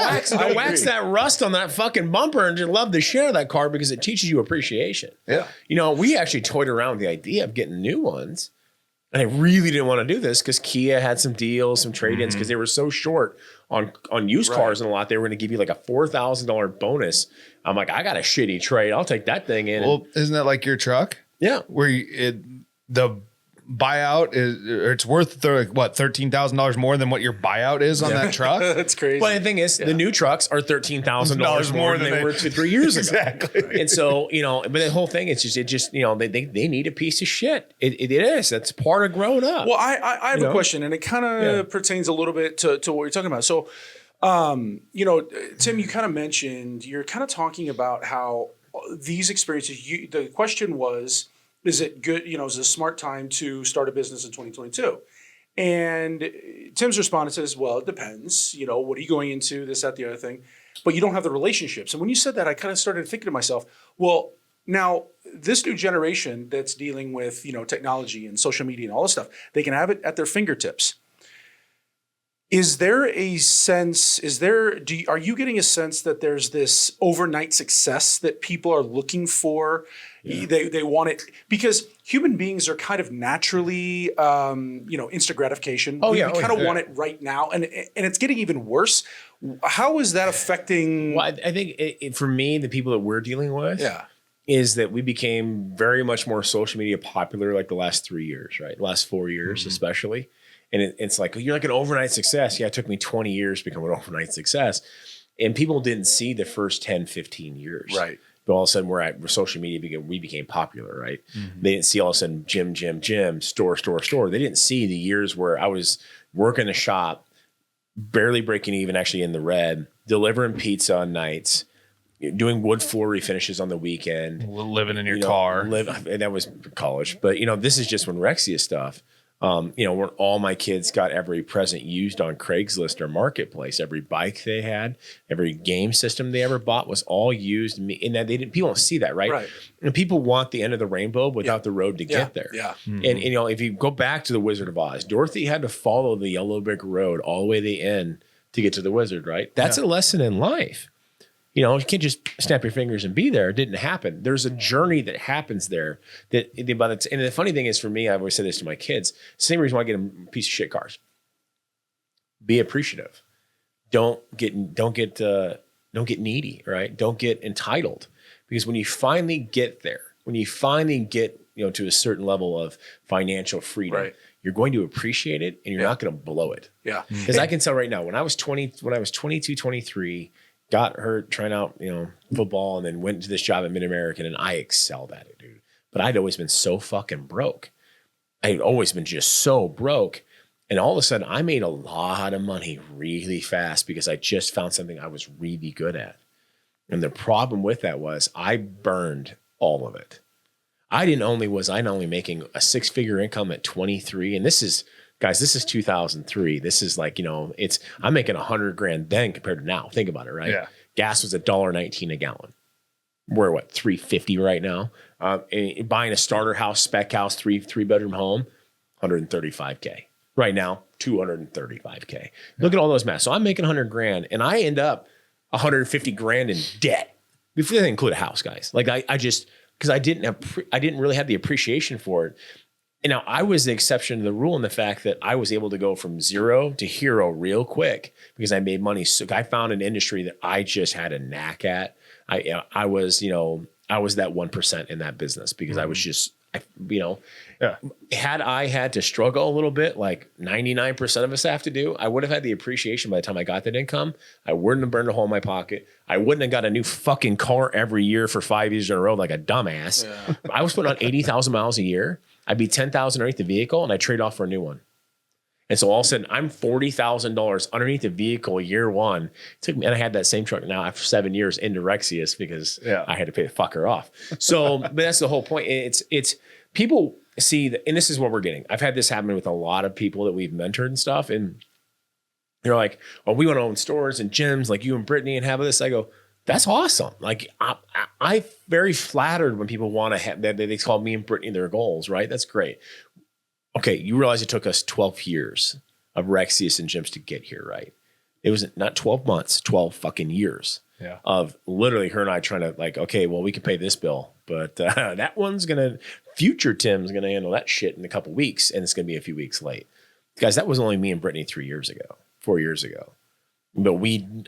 Wax that rust on that fucking bumper and just love the shit out of that car because it teaches you appreciation. Yeah. We actually toyed around with the idea of getting new ones. And I really didn't want to do this because Kia had some deals, some trade-ins, because they were so short on used cars and a lot. They were going to give you like a $4,000 bonus. I'm like, I got a shitty trade. I'll take that thing in.
Well, isn't that like your truck?
Yeah.
Where the buyout it's worth $13,000 more than what your buyout is on that truck.
That's crazy.
But the thing is, the new trucks are $13,000 more than they were 2-3 years ago. Exactly. And so but the whole thing is just they need a piece of shit. It is. That's part of growing up.
Well, I have a question, and it kind of pertains a little bit to what you're talking about. So, Tim, you kind of mentioned you're kind of talking about how these experiences. The question was, is it good? Is it a smart time to start a business in 2022? And Tim's response is, well, it depends. What are you going into? This, that, the other thing. But you don't have the relationships. And when you said that, I kind of started thinking to myself, well, now this new generation that's dealing with, technology and social media and all this stuff, they can have it at their fingertips. Is there a sense, are you getting a sense that there's this overnight success that people are looking for? Yeah. They want it because human beings are kind of naturally, instant gratification. We kind of want it right now. And it's getting even worse. How is that affecting?
Well, I think for me, the people that we're dealing with is that we became very much more social media popular like the last 3 years, right? The last 4 years, especially. And it's like, you're like an overnight success. Yeah, it took me 20 years to become an overnight success. And people didn't see the first 10, 15 years. Right. But all of a sudden, we're social media, we became popular, right? Mm-hmm. They didn't see all of a sudden gym, store. They didn't see the years where I was working the shop, barely breaking even, actually in the red, delivering pizza on nights, doing wood floor refinishes on the weekend.
Living in your car.
And that was college. But, this is just when Rexius stuff. When all my kids got every present used on Craigslist or Marketplace, every bike they had, every game system they ever bought was all used. And that people don't see that, right? And people want the end of the rainbow without the road to get there. Yeah. Mm-hmm. And if you go back to the Wizard of Oz, Dorothy had to follow the yellow brick road all the way to the end to get to the wizard, right? That's a lesson in life. You can't just snap your fingers and be there. It didn't happen. There's a journey that happens there. And the funny thing is, for me, I've always said this to my kids. Same reason why I get them piece of shit cars. Be appreciative. Don't get needy, right? Don't get entitled, because when you finally get there, to a certain level of financial freedom, you're going to appreciate it, and you're not going to blow it. Yeah. Because I can tell right now, when I was 22, 23. Got hurt trying out, football, and then went to this job at Mid-American, and I excelled at it, dude. But I'd always been so fucking broke. I'd always been just so broke. And all of a sudden, I made a lot of money really fast because I just found something I was really good at. And the problem with that was I burned all of it. I not only making a 6-figure income at 23, and this is Guys, this is 2003. This is like, I'm making $100,000 then compared to now. Think about it, right?
Yeah.
Gas was $1.19 a gallon. We're what, $3.50 right now? And buying a starter house, spec house, three bedroom home, $135K. Right now, $235K. Look at all those math. So I'm making $100,000 and I end up $150,000 in debt before they include a house, guys. Like I just, because I didn't really have the appreciation for it. And now I was the exception to the rule in the fact that I was able to go from zero to hero real quick because I made money. So I found an industry that I just had a knack at. I was that 1% in that business because I was just, had I had to struggle a little bit, like 99% of us have to do, I would have had the appreciation by the time I got that income. I wouldn't have burned a hole in my pocket. I wouldn't have got a new fucking car every year for 5 years in a row like a dumbass. Yeah. I was putting on 80,000 miles a year. I'd be 10,000 underneath the vehicle and I trade off for a new one. And so all of a sudden I'm $40,000 underneath the vehicle year one. It took me, and I had that same truck now after 7 years into Rexius because I had to pay the fucker off. So, but that's the whole point. It's people see that, and this is what we're getting. I've had this happen with a lot of people that we've mentored and stuff. And they're like, oh, we want to own stores and gyms like you and Brittany and have this. I go, that's awesome. Like I'm very flattered when people want to have that. They call me and Brittany their goals, right? That's great. Okay, you realize it took us 12 years of Rexius and gyms to get here, right? It was not 12 months, 12 fucking years of literally her and I trying to like, okay, well, we can pay this bill, but that one's future Tim's going to handle that shit in a couple weeks, and it's going to be a few weeks late. Guys, that was only me and Brittany 4 years ago. But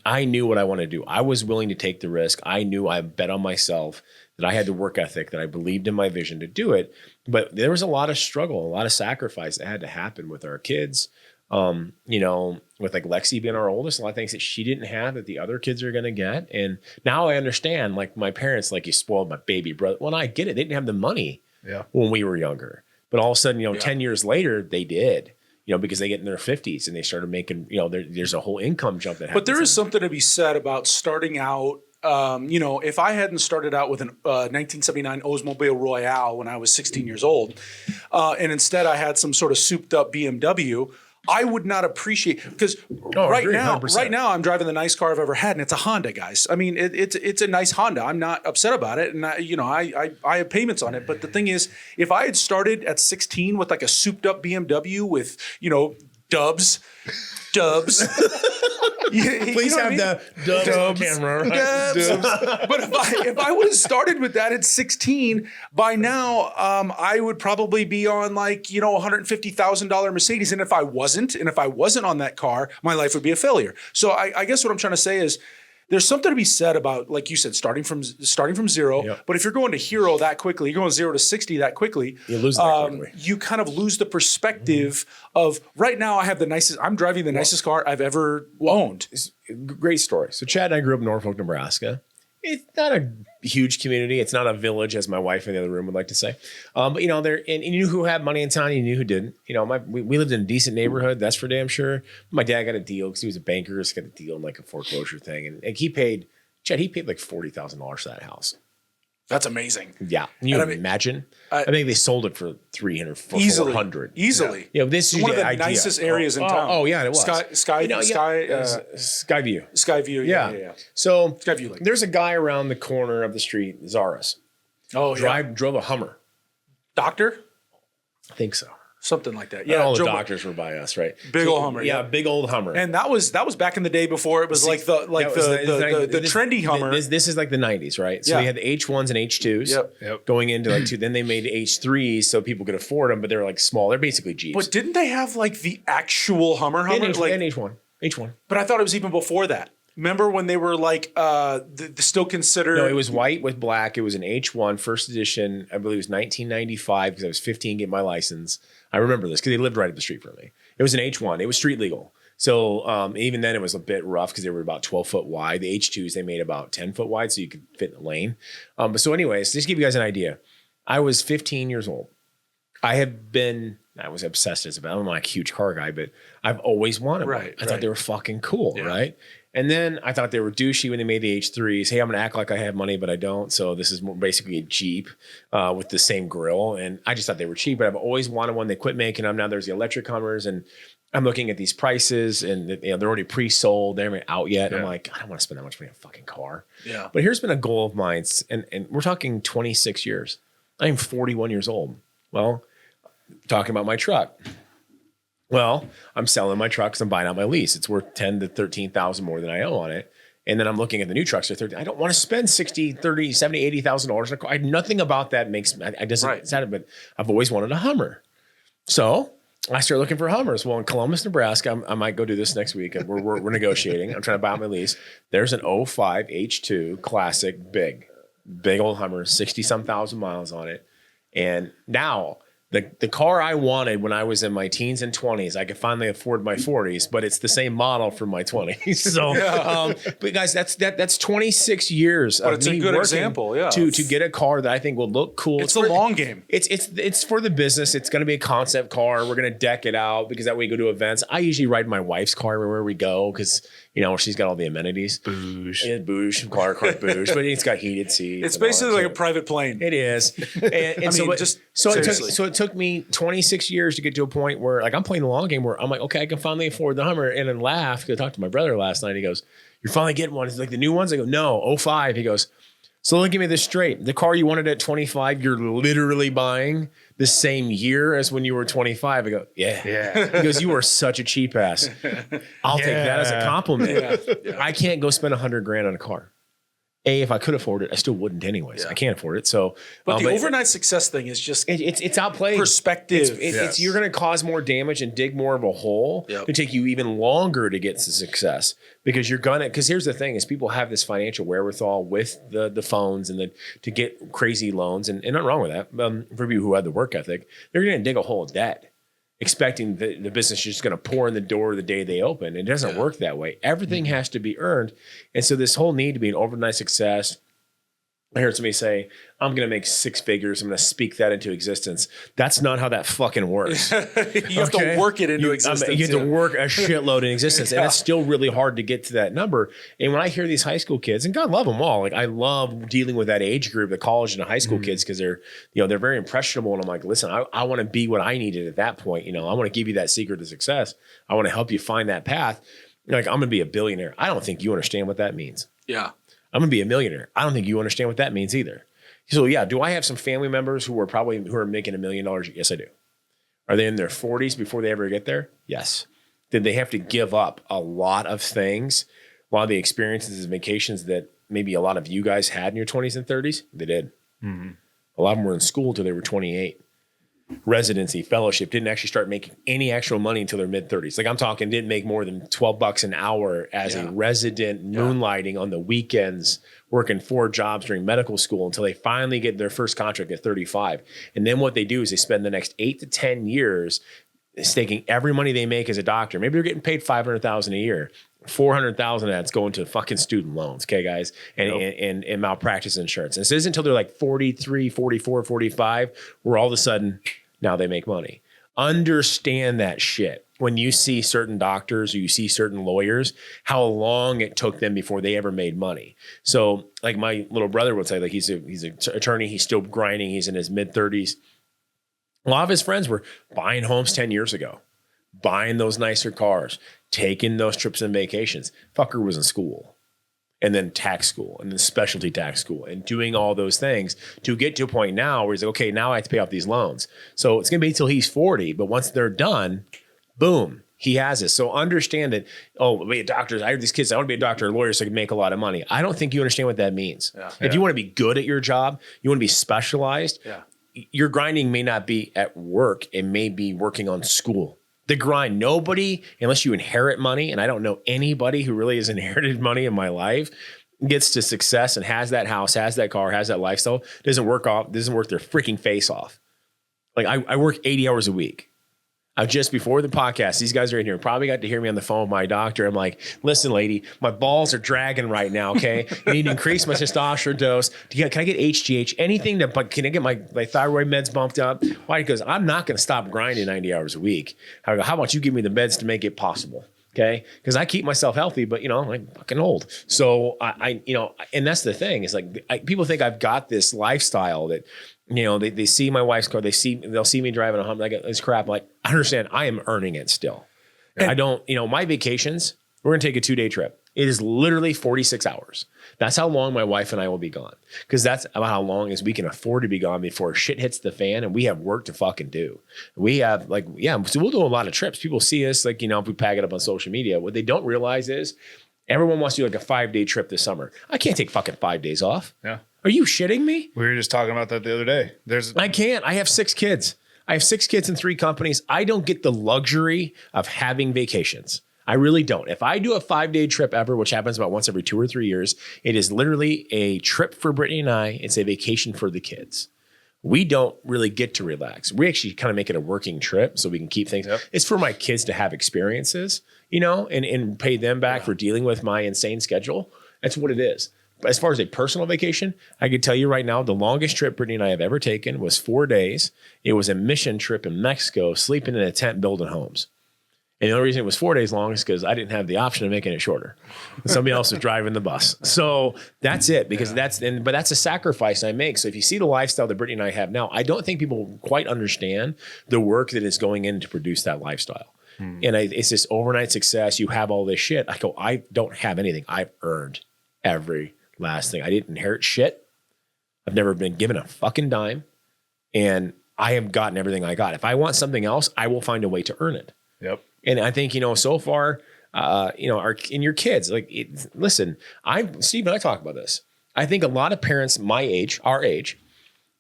I knew what I wanted to do. I was willing to take the risk. I knew I bet on myself, that I had the work ethic, that I believed in my vision to do it. But there was a lot of struggle, a lot of sacrifice that had to happen with our kids. With like Lexi being our oldest, a lot of things that she didn't have that the other kids are going to get. And now I understand, like my parents, like you spoiled my baby brother. Well, I get it. They didn't have the money when we were younger. But all of a sudden, 10 years later, they did. Because they get in their 50s and they started making, there's a whole income jump that happens.
But there is something to be said about starting out. If I hadn't started out with an 1979 Oldsmobile Royale when I was 16 years old, and instead I had some sort of souped up BMW, I would not appreciate, because right now I'm driving the nicest car I've ever had, and it's a Honda, guys. I mean, it's a nice Honda. I'm not upset about it, and I have payments on it. But the thing is, if I had started at 16 with like a souped up BMW with dubs.
Please have the dubs camera. Right?
But if I would have started with that at 16, by now I would probably be on like $150,000 Mercedes. And if I wasn't on that car, my life would be a failure. So I guess what I'm trying to say is, there's something to be said about, like you said, starting from zero. Yep. But if you're going to hero that quickly, you're going 0 to 60 that quickly.
You lose that quickly.
You kind of lose the perspective of right now. I'm driving the nicest car I've ever owned.
Great story. So Chad and I grew up in Norfolk, Nebraska. It's not a huge community. It's not a village, as my wife in the other room would like to say. But there, and you knew who had money in town, you knew who didn't. We lived in a decent neighborhood, that's for damn sure. My dad got a deal because he was a banker. He got a deal in like a foreclosure thing, and he paid like $40,000 for that house.
That's amazing.
Yeah. Can you imagine? I think they sold it for $300, $400.
Easily.
Yeah. This is
one of the nicest areas in town.
Oh, yeah, it was.
Skyview.
Skyview. Yeah. So
Skyview Lake.
There's a guy around the corner of the street, Zaras.
Oh,
Drove a Hummer.
Doctor?
I think so.
Something like that.
Yeah, all the doctors were by us, right?
Big old Hummer.
Yeah, big old Hummer.
And that was back in the day before it was the trendy Hummer.
This is like the 90s, right? So they had the H1s and H2s.
Yep.
Going into like two. Then they made H3s so people could afford them, but they're like small. They're basically Jeeps.
But didn't they have like the actual Hummer?
And H1.
But I thought it was even before that. Remember when they were like still considered?
No, it was white with black. It was an H1 first edition. I believe it was 1995 because I was 15 getting my license. I remember this because they lived right up the street from me. It was an H1. It was street legal. So even then it was a bit rough because they were about 12 foot wide. The H2s, they made about 10 foot wide so you could fit in the lane. But so anyways, just to give you guys an idea, I was 15 years old. I was obsessed as I'm not a huge car guy, but I've always wanted one. I thought they were fucking cool, right? And then I thought they were douchey when they made the H3s. Hey, I'm going to act like I have money, but I don't. So this is basically a Jeep with the same grill. And I just thought they were cheap, but I've always wanted one. They quit making them. Now there's the electric Hummers, and I'm looking at these prices, and they're already pre-sold. They haven't out yet. I'm like, I don't want to spend that much money on a fucking car. Yeah. But here's been a goal of mine, and we're talking 26 years. I'm 41 years old. Well, talking about my truck. Well, I'm selling my truck because I'm buying out my lease. It's worth 10 to 13,000 more than I owe on it. And then I'm looking at the new trucks. I don't want to spend 60, 30, 70, $80,000 on a car. Nothing about that makes me, but I've always wanted a Hummer. So I started looking for Hummers. Well, in Columbus, Nebraska, I might go do this next week. We're negotiating. I'm trying to buy out my lease. There's an 05 H2 classic, big old Hummer, 60 some thousand miles on it. And now the car I wanted when I was in my teens and 20s, I could finally afford my 40s, but it's the same model from my 20s. So, but guys, that's 26 years
but
of
it's
me
a good
working
example,
to get a car that I think will look cool.
It's the long game.
It's for the business. It's going to be a concept car. We're going to deck it out because that way we go to events. I usually ride my wife's car wherever we go because she's got all the amenities.
Boosh.
Yeah, boosh, car boosh, but it's got heated seats.
It's basically like a private plane.
It is. And so it took me 26 years to get to a point where like I'm playing the long game where I'm like, okay, I can finally afford the Hummer, and then laugh because I talked to my brother last night. He goes, "You're finally getting one." It's like the new ones. I go, "No, 05." He goes, "So let me give me this straight. The car you wanted at 25, you're literally buying the same year as when you were 25." I go, yeah. He goes, "You are such a cheap ass." I'll take that as a compliment. Yeah. I can't go spend $100,000 on a car. If I could afford it, I still wouldn't anyways. I can't afford it. So,
but the overnight success thing is just
it's outplayed.
Perspective.
It's you're going to cause more damage and dig more of a hole to take you even longer to get to success because because here's the thing is people have this financial wherewithal with the phones and to get crazy loans and nothing wrong with that. For people who have the work ethic, they're going to dig a hole of debt, expecting the business is just going to pour in the door the day they open. It doesn't work that way. Everything has to be earned. And so this whole need to be an overnight success. I heard somebody say, I'm going to make 6 figures. I'm going to speak that into existence. That's not how that fucking works.
You have to work it into existence.
You have to work a shitload in existence. And that's still really hard to get to that number. And when I hear these high school kids, and God love them all, like I love dealing with that age group, the college and the high school kids, because they're very impressionable. And I'm like, listen, I want to be what I needed at that point. I want to give you that secret to success. I want to help you find that path. Like, I'm going to be a billionaire. I don't think you understand what that means.
Yeah.
I'm going to be a millionaire. I don't think you understand what that means either. So yeah, do I have some family members who are making $1 million? Yes, I do. Are they in their 40s before they ever get there? Yes. Did they have to give up a lot of things, a lot of the experiences and vacations that maybe a lot of you guys had in your 20s and 30s? They did. Mm-hmm. A lot of them were in school until they were 28. Residency, fellowship, didn't actually start making any actual money until their mid-30s. Like I'm talking, didn't make more than $12 an hour as a resident, moonlighting on the weekends, working 4 jobs during medical school until they finally get their first contract at 35. And then what they do is they spend the next 8 to 10 years staking every money they make as a doctor. Maybe they're getting paid $500,000 a year. 400,000 of that's going to fucking student loans, okay, guys, and malpractice insurance. And this isn't until they're like 43, 44, 45, where all of a sudden now they make money. Understand that shit. When you see certain doctors or you see certain lawyers, how long it took them before they ever made money. So, like my little brother would say, like he's an attorney, he's still grinding, he's in his mid-30s. A lot of his friends were buying homes 10 years ago, buying those nicer cars, taking those trips and vacations. Fucker was in school and then tax school and then specialty tax school and doing all those things to get to a point now where he's like, okay, now I have to pay off these loans. So it's going to be till he's 40, but once they're done, boom, he has this. So understand that, be a doctor. I have these kids, I want to be a doctor or lawyer so I can make a lot of money. I don't think you understand what that means. If you want to be good at your job, you want to be specialized, your grinding may not be at work. It may be working on school. The grind, nobody, unless you inherit money, and I don't know anybody who really has inherited money in my life, gets to success and has that house, has that car, has that lifestyle, doesn't work their freaking face off. Like I work 80 hours a week. Just before the podcast, these guys are in here. Probably got to hear me on the phone with my doctor. I'm like, listen, lady, my balls are dragging right now. Okay. I need to increase my testosterone dose. Can I get HGH? Anything can I get my thyroid meds bumped up? Why? Because I'm not going to stop grinding 90 hours a week. I go, how about you give me the meds to make it possible? Okay. Because I keep myself healthy, but I'm fucking old. So I and that's the thing is like, people think I've got this lifestyle that, they see my wife's car, they'll see me driving a Hummer, like this crap. Like, I understand I am earning it still. And I don't, my vacations, we're going to take a 2-day trip. It is literally 46 hours. That's how long my wife and I will be gone. Because that's about how long as we can afford to be gone before shit hits the fan and we have work to fucking do. We have so we'll do a lot of trips. People see us if we pack it up on social media. What they don't realize is everyone wants to do like a 5-day trip this summer. I can't take fucking 5 days off.
Yeah.
Are you shitting me?
We were just talking about that the other day.
I can't. I have 6 kids. I have 6 kids in 3 companies. I don't get the luxury of having vacations. I really don't. If I do a 5-day trip ever, which happens about once every 2 or 3 years, it is literally a trip for Brittany and I. It's a vacation for the kids. We don't really get to relax. We actually kind of make it a working trip so we can keep things. Yep. It's for my kids to have experiences, and pay them back for dealing with my insane schedule. That's what it is. But as far as a personal vacation, I can tell you right now, the longest trip Brittany and I have ever taken was 4 days. It was a mission trip in Mexico, sleeping in a tent, building homes. And the only reason it was 4 days long is because I didn't have the option of making it shorter. Somebody else was driving the bus. So that's it, because that's a sacrifice I make. So if you see the lifestyle that Brittany and I have now, I don't think people quite understand the work that is going in to produce that lifestyle. And it's this overnight success. You have all this shit. I go, I don't have anything. I've earned every last thing. I didn't inherit shit. I've never been given a fucking dime. And I have gotten everything I got. If I want something else, I will find a way to earn it.
Yep.
And I think, so far, in your kids, listen, Steve and I talk about this. I think a lot of parents our age,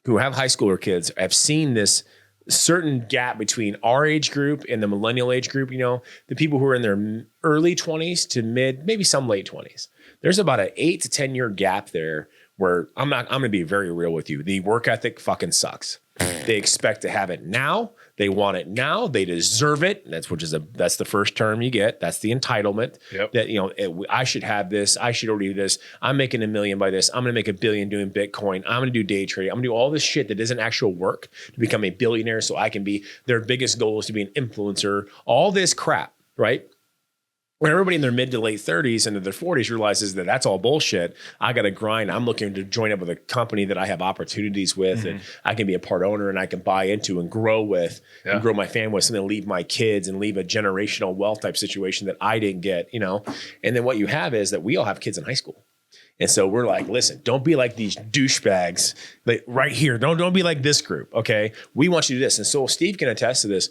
who have high schooler kids have seen this certain gap between our age group and the millennial age group, the people who are in their early 20s to mid, maybe some late 20s. There's about an 8 to 10 year gap there where I'm going to be very real with you. The work ethic fucking sucks. They expect to have it now. They want it now. They deserve it. That's the first term you get. That's the entitlement. Yep. That, I should have this. I should already do this. I'm making $1 million by this. I'm going to make $1 billion doing Bitcoin. I'm going to do day trading. I'm going to do all this shit that isn't actual work to become a billionaire. So I can be, their biggest goal is to be an influencer. All this crap, right? When everybody in their mid to late 30s and their 40s realizes that that's all bullshit, I got to grind. I'm looking to join up with a company that I have opportunities with and I can be a part owner and I can buy into and grow with and grow my family with, something to leave my kids and leave a generational wealth type situation that I didn't get, And then what you have is that we all have kids in high school. And so we're like, listen, don't be like these douchebags right here. Don't be like this group. Okay. We want you to do this. And so Steve can attest to this.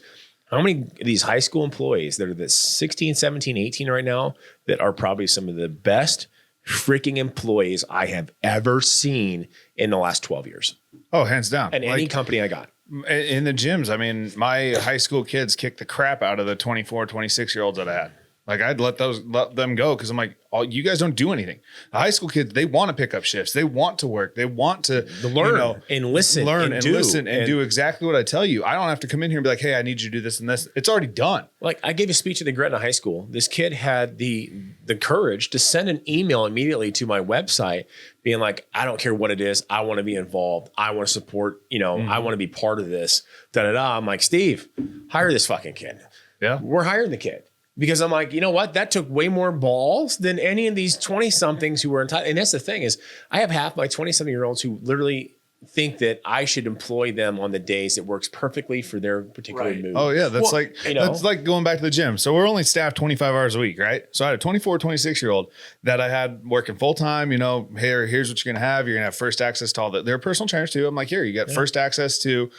How many of these high school employees that are the 16, 17, 18 right now that are probably some of the best freaking employees I have ever seen in the last 12 years?
Oh, hands down.
And any company I got.
In the gyms, I mean, my high school kids kicked the crap out of the 24, 26-year-olds that I had. Like, I'd let them go because I'm like, you guys don't do anything. The high school kids, they want to pick up shifts. They want to work. They want to
learn and listen.
Learn and listen and do exactly what I tell you. I don't have to come in here and be like, hey, I need you to do this and this. It's already done.
Like, I gave a speech at the Gretna High School. This kid had the courage to send an email immediately to my website being like, I don't care what it is. I want to be involved. I want to support, I want to be part of this. Da-da-da. I'm like, Steve, hire this fucking kid.
Yeah.
We're hiring the kid. Because I'm like, you know what? That took way more balls than any of these 20-somethings who were entitled. And that's the thing is, I have half my 27-year-olds who literally think that I should employ them on the days it works perfectly for their particular mood.
Oh yeah, that's like going back to the gym. So we're only staffed 25 hours a week, right? So I had a 24, 26-year-old that I had working full time. Here's what you're gonna have. You're gonna have first access to all that. They're personal trainers too. I'm like, here, you got first access to,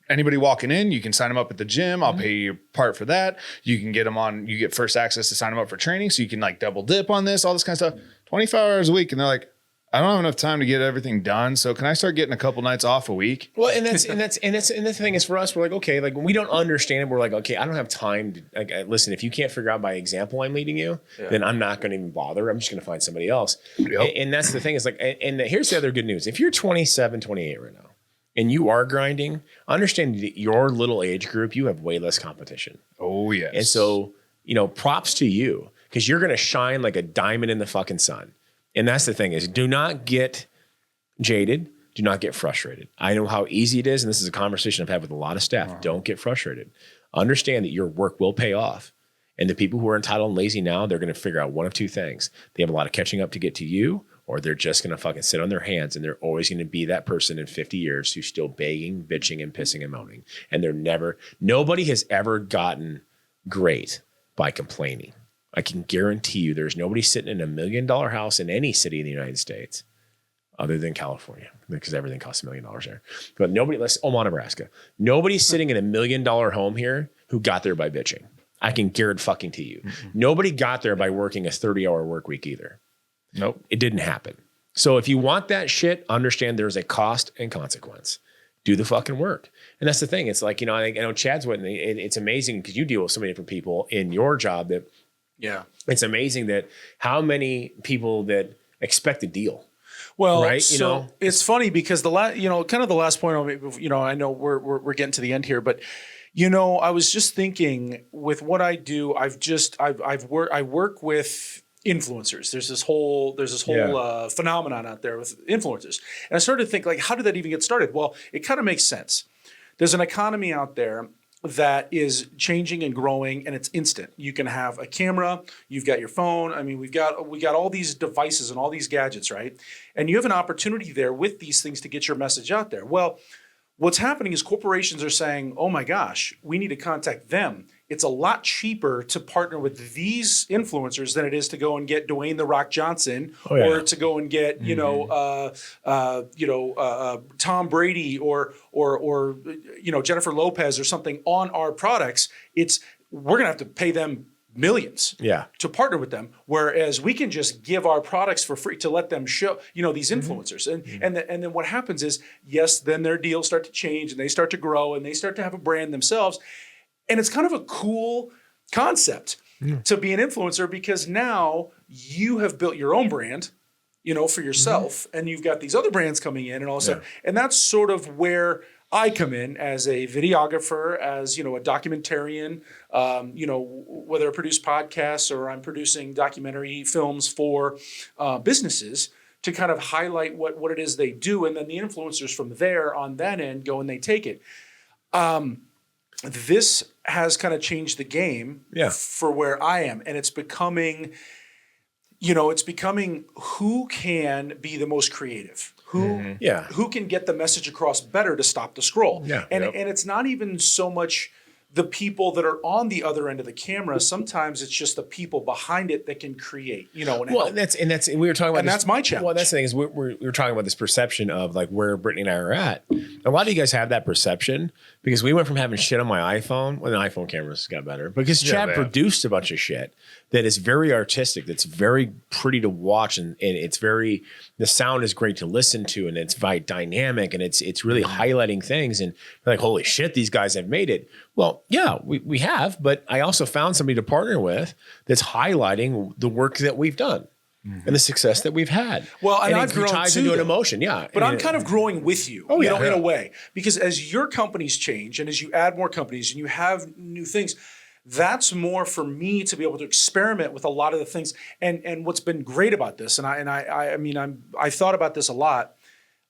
anybody walking in, you can sign them up at the gym. I'll pay you your part for that. You can get them on, you get first access to sign them up for training. So you can like double dip on this, all this kind of stuff, 25 hours a week. And they're like, I don't have enough time to get everything done. So can I start getting a couple nights off a week? Well, and
the thing is for us, we're like, okay, like when we don't understand it, we're like, okay, I don't have time to listen, if you can't figure out by example I'm leading you, then I'm not going to even bother. I'm just going to find somebody else. Yep. And that's the thing is like, and here's the other good news. If you're 27, 28 right now, and you are grinding, understand that your little age group, you have way less competition.
Oh, yes.
And so, props to you because you're going to shine like a diamond in the fucking sun. And that's the thing is do not get jaded. Do not get frustrated. I know how easy it is. And this is a conversation I've had with a lot of staff. Don't get frustrated. Understand that your work will pay off. And the people who are entitled and lazy now, they're going to figure out one of two things. They have a lot of catching up to get to you, or they're just going to fucking sit on their hands and they're always going to be that person in 50 years who's still begging, bitching, and pissing and moaning. And nobody has ever gotten great by complaining. I can guarantee you there's nobody sitting in $1 million house in any city in the United States other than California, because everything costs $1 million there. But Omaha, Nebraska. Nobody's sitting in $1 million home here who got there by bitching. I can guarantee to you. Nobody got there by working a 30-hour work week either.
Nope.
It didn't happen. So if you want that shit, understand there's a cost and consequence. Do the fucking work. And that's the thing. It's like, I know Chad's it's amazing because you deal with so many different people in your job that it's amazing that how many people that expect a deal.
Well,
right?
It's funny because the last point I'll make, I know we're getting to the end here, but I was just thinking with what I do, I work with influencers. There's this whole phenomenon out there with influencers. And I started to think, like, how did that even get started? Well, it kind of makes sense. There's an economy out there that is changing and growing, and it's instant. You can have a camera, you've got your phone. I mean, we got all these devices and all these gadgets, right? And you have an opportunity there with these things to get your message out there. Well, what's happening is corporations are saying, oh my gosh, we need to contact them. It's a lot cheaper to partner with these influencers than it is to go and get Dwayne The Rock Johnson or to go and get, Tom Brady or Jennifer Lopez or something on our products. We're going to have to pay them millions to partner with them. Whereas we can just give our products for free to let them show, these influencers. And then what happens is, then their deals start to change and they start to grow and they start to have a brand themselves. And it's kind of a cool concept to be an influencer because now you have built your own brand, for yourself, and you've got these other brands coming in and all of a sudden. And that's sort of where I come in as a videographer, as, a documentarian, whether I produce podcasts or I'm producing documentary films for businesses to kind of highlight what it is they do. And then the influencers from there on that end go and they take it. This has kind of changed the game for where I am. And it's becoming who can be the most creative, who can get the message across better to stop the scroll. And it's not even so much the people that are on the other end of the camera. Sometimes it's just the people behind it that can create, we were talking about that's my challenge.
Well, that's the thing is we were talking about this perception of like where Brittany and I are at. A lot of you guys have that perception because we went from having shit on my iPhone when the iPhone cameras got better because Chad produced a bunch of shit that is very artistic, that's very pretty to watch, and the sound is great to listen to, and it's very dynamic, and it's really highlighting things, and you're like, holy shit, these guys have made it. Well, yeah, we have, but I also found somebody to partner with that's highlighting the work that we've done and the success that we've had.
Well, and
I've grown ties into an emotion,
But I'm kind of growing with you, in a way, because as your companies change and as you add more companies and you have new things, that's more for me to be able to experiment with a lot of the things. And what's been great about this, and I thought about this a lot.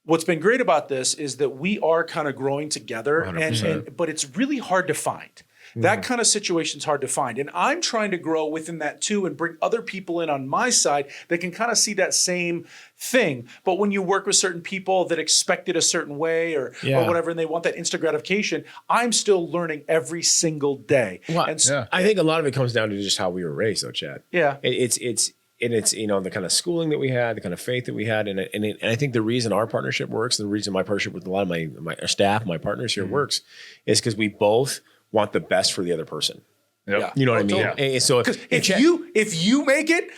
What's been great about this is that we are kind of growing together, but it's really hard to find. That kind of situation is hard to find. And I'm trying to grow within that too and bring other people in on my side that can kind of see that same thing. But when you work with certain people that expect it a certain way or whatever, and they want that instant gratification, I'm still learning every single day.
Well, I think a lot of it comes down to just how we were raised though, Chad.
Yeah.
It's the kind of schooling that we had, the kind of faith that we had. And I think the reason our partnership works, the reason my partnership with a lot of my staff, my partners here works is because we both want the best for the other person.
Yep.
You know what I mean?
Totally.
And so
if you make it,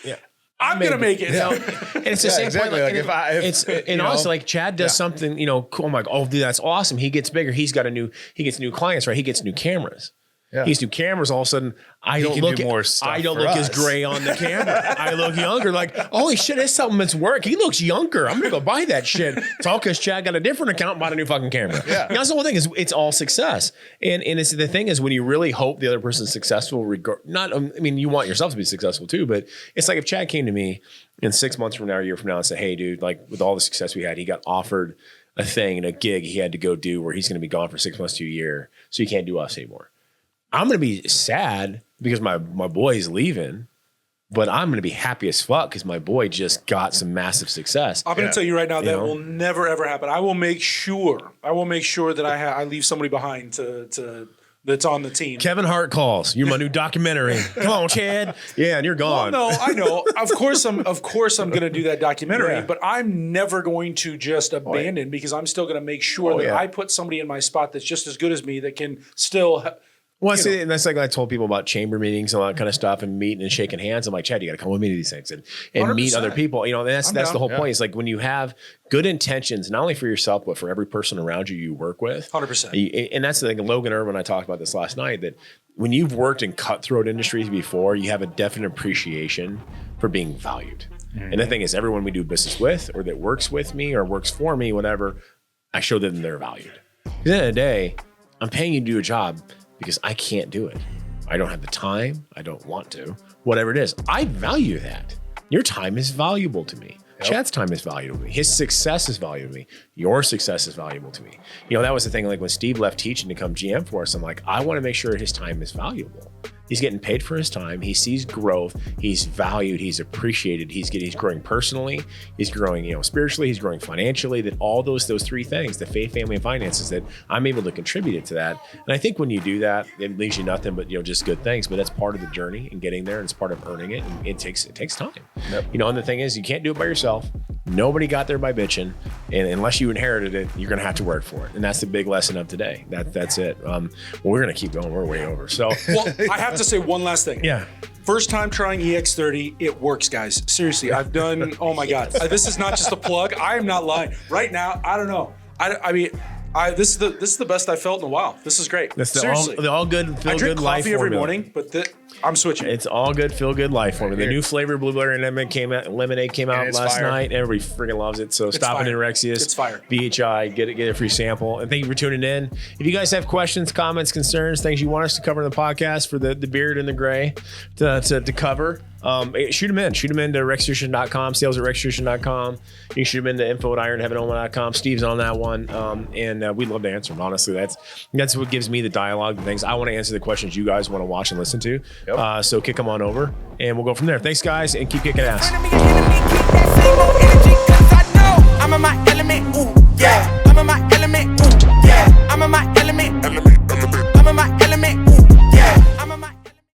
I'm going to make it.
Yeah. And it's the same
exactly.
point. Honestly, like Chad does something, cool. I'm like, oh, dude, that's awesome. He gets bigger. He gets new clients, right? He gets new cameras.
Yeah.
These new cameras, all of a sudden, I don't look as gray on the camera. I look younger. Like, holy shit, it's something that's work. He looks younger. I'm gonna go buy that shit. It's all because Chad got a different account and bought a new fucking camera.
Yeah.
That's the whole thing is it's all success. And it's the thing is when you really hope the other person's successful, you want yourself to be successful too, but it's like if Chad came to me in 6 months from now, or a year from now, and say, hey, dude, like with all the success we had, he got offered a thing and a gig he had to go do where he's going to be gone for 6 months to a year, so he can't do us anymore. I'm going to be sad because my boy's leaving, but I'm going to be happy as fuck because my boy just got some massive success.
I'm going to tell you right now that will never ever happen. I will make sure that I leave somebody behind to that's on the team.
Kevin Hart calls. You're my new documentary. Come on, Chad. Yeah, and you're gone.
Well, no, I know. Of course I'm going to do that documentary, but I'm never going to just abandon because I'm still going to make sure that I put somebody in my spot that's just as good as me that can still.
Well, see, and that's like I told people about chamber meetings and all that kind of stuff and meeting and shaking hands. I'm like, Chad, you got to come with me to these things and meet other people. You know, that's the whole point. It's like when you have good intentions, not only for yourself, but for every person around you work with.
100%.
And that's the thing. Logan Irvin, I talked about this last night, that when you've worked in cutthroat industries before, you have a definite appreciation for being valued. Mm-hmm. And the thing is, everyone we do business with or that works with me or works for me, whatever, I show them they're valued. Because at the end of the day, I'm paying you to do a job because I can't do it. I don't have the time. I don't want to. Whatever it is, I value that. Your time is valuable to me. Yep. Chad's time is valuable to me. His success is valuable to me. Your success is valuable to me. You know, that was the thing. Like when Steve left teaching to come GM for us, I'm like, I want to make sure his time is valuable. He's getting paid for his time. He sees growth. He's valued. He's appreciated. He's growing personally. He's growing, spiritually. He's growing financially. That all those three things, the faith, family, and finances, that I'm able to contribute to that. And I think when you do that, it leaves you nothing but just good things. But that's part of the journey and getting there, and it's part of earning it. And it takes time. Yep. And the thing is, you can't do it by yourself. Nobody got there by bitching, and unless you inherited it, you're going to have to work for it. And that's the big lesson of today. That's it. We're going to keep going. We're way over. So,
I have to say one last thing.
Yeah.
First time trying EX30, it works, guys. Seriously, I've done. Oh my God, this is not just a plug. I am not lying. Right now, I don't know. I mean, this is the best I've felt in a while. This is great.
That's
seriously.
the all good feel good life.
I drink coffee every morning, but I'm switching.
It's all good feel good life for me. The new flavor blueberry lemonade came out last night. Everybody freaking loves it. So stop in Rexius.
It's fire.
BHI, get a free sample. And thank you for tuning in. If you guys have questions, comments, concerns, things you want us to cover in the podcast for the beard and the gray to cover, shoot them in to rexius.com, sales@rexius.com. You can shoot them into info@ironheavenoma.com. Steve's on that one. And we'd love to answer them. Honestly, that's what gives me the dialogue and things. I want to answer the questions you guys want to watch and listen to. Yep. So kick them on over and we'll go from there. Thanks guys, and keep kicking ass.
I'm in my element, ooh, yeah. I'm in my element, ooh, yeah. I'm in my element.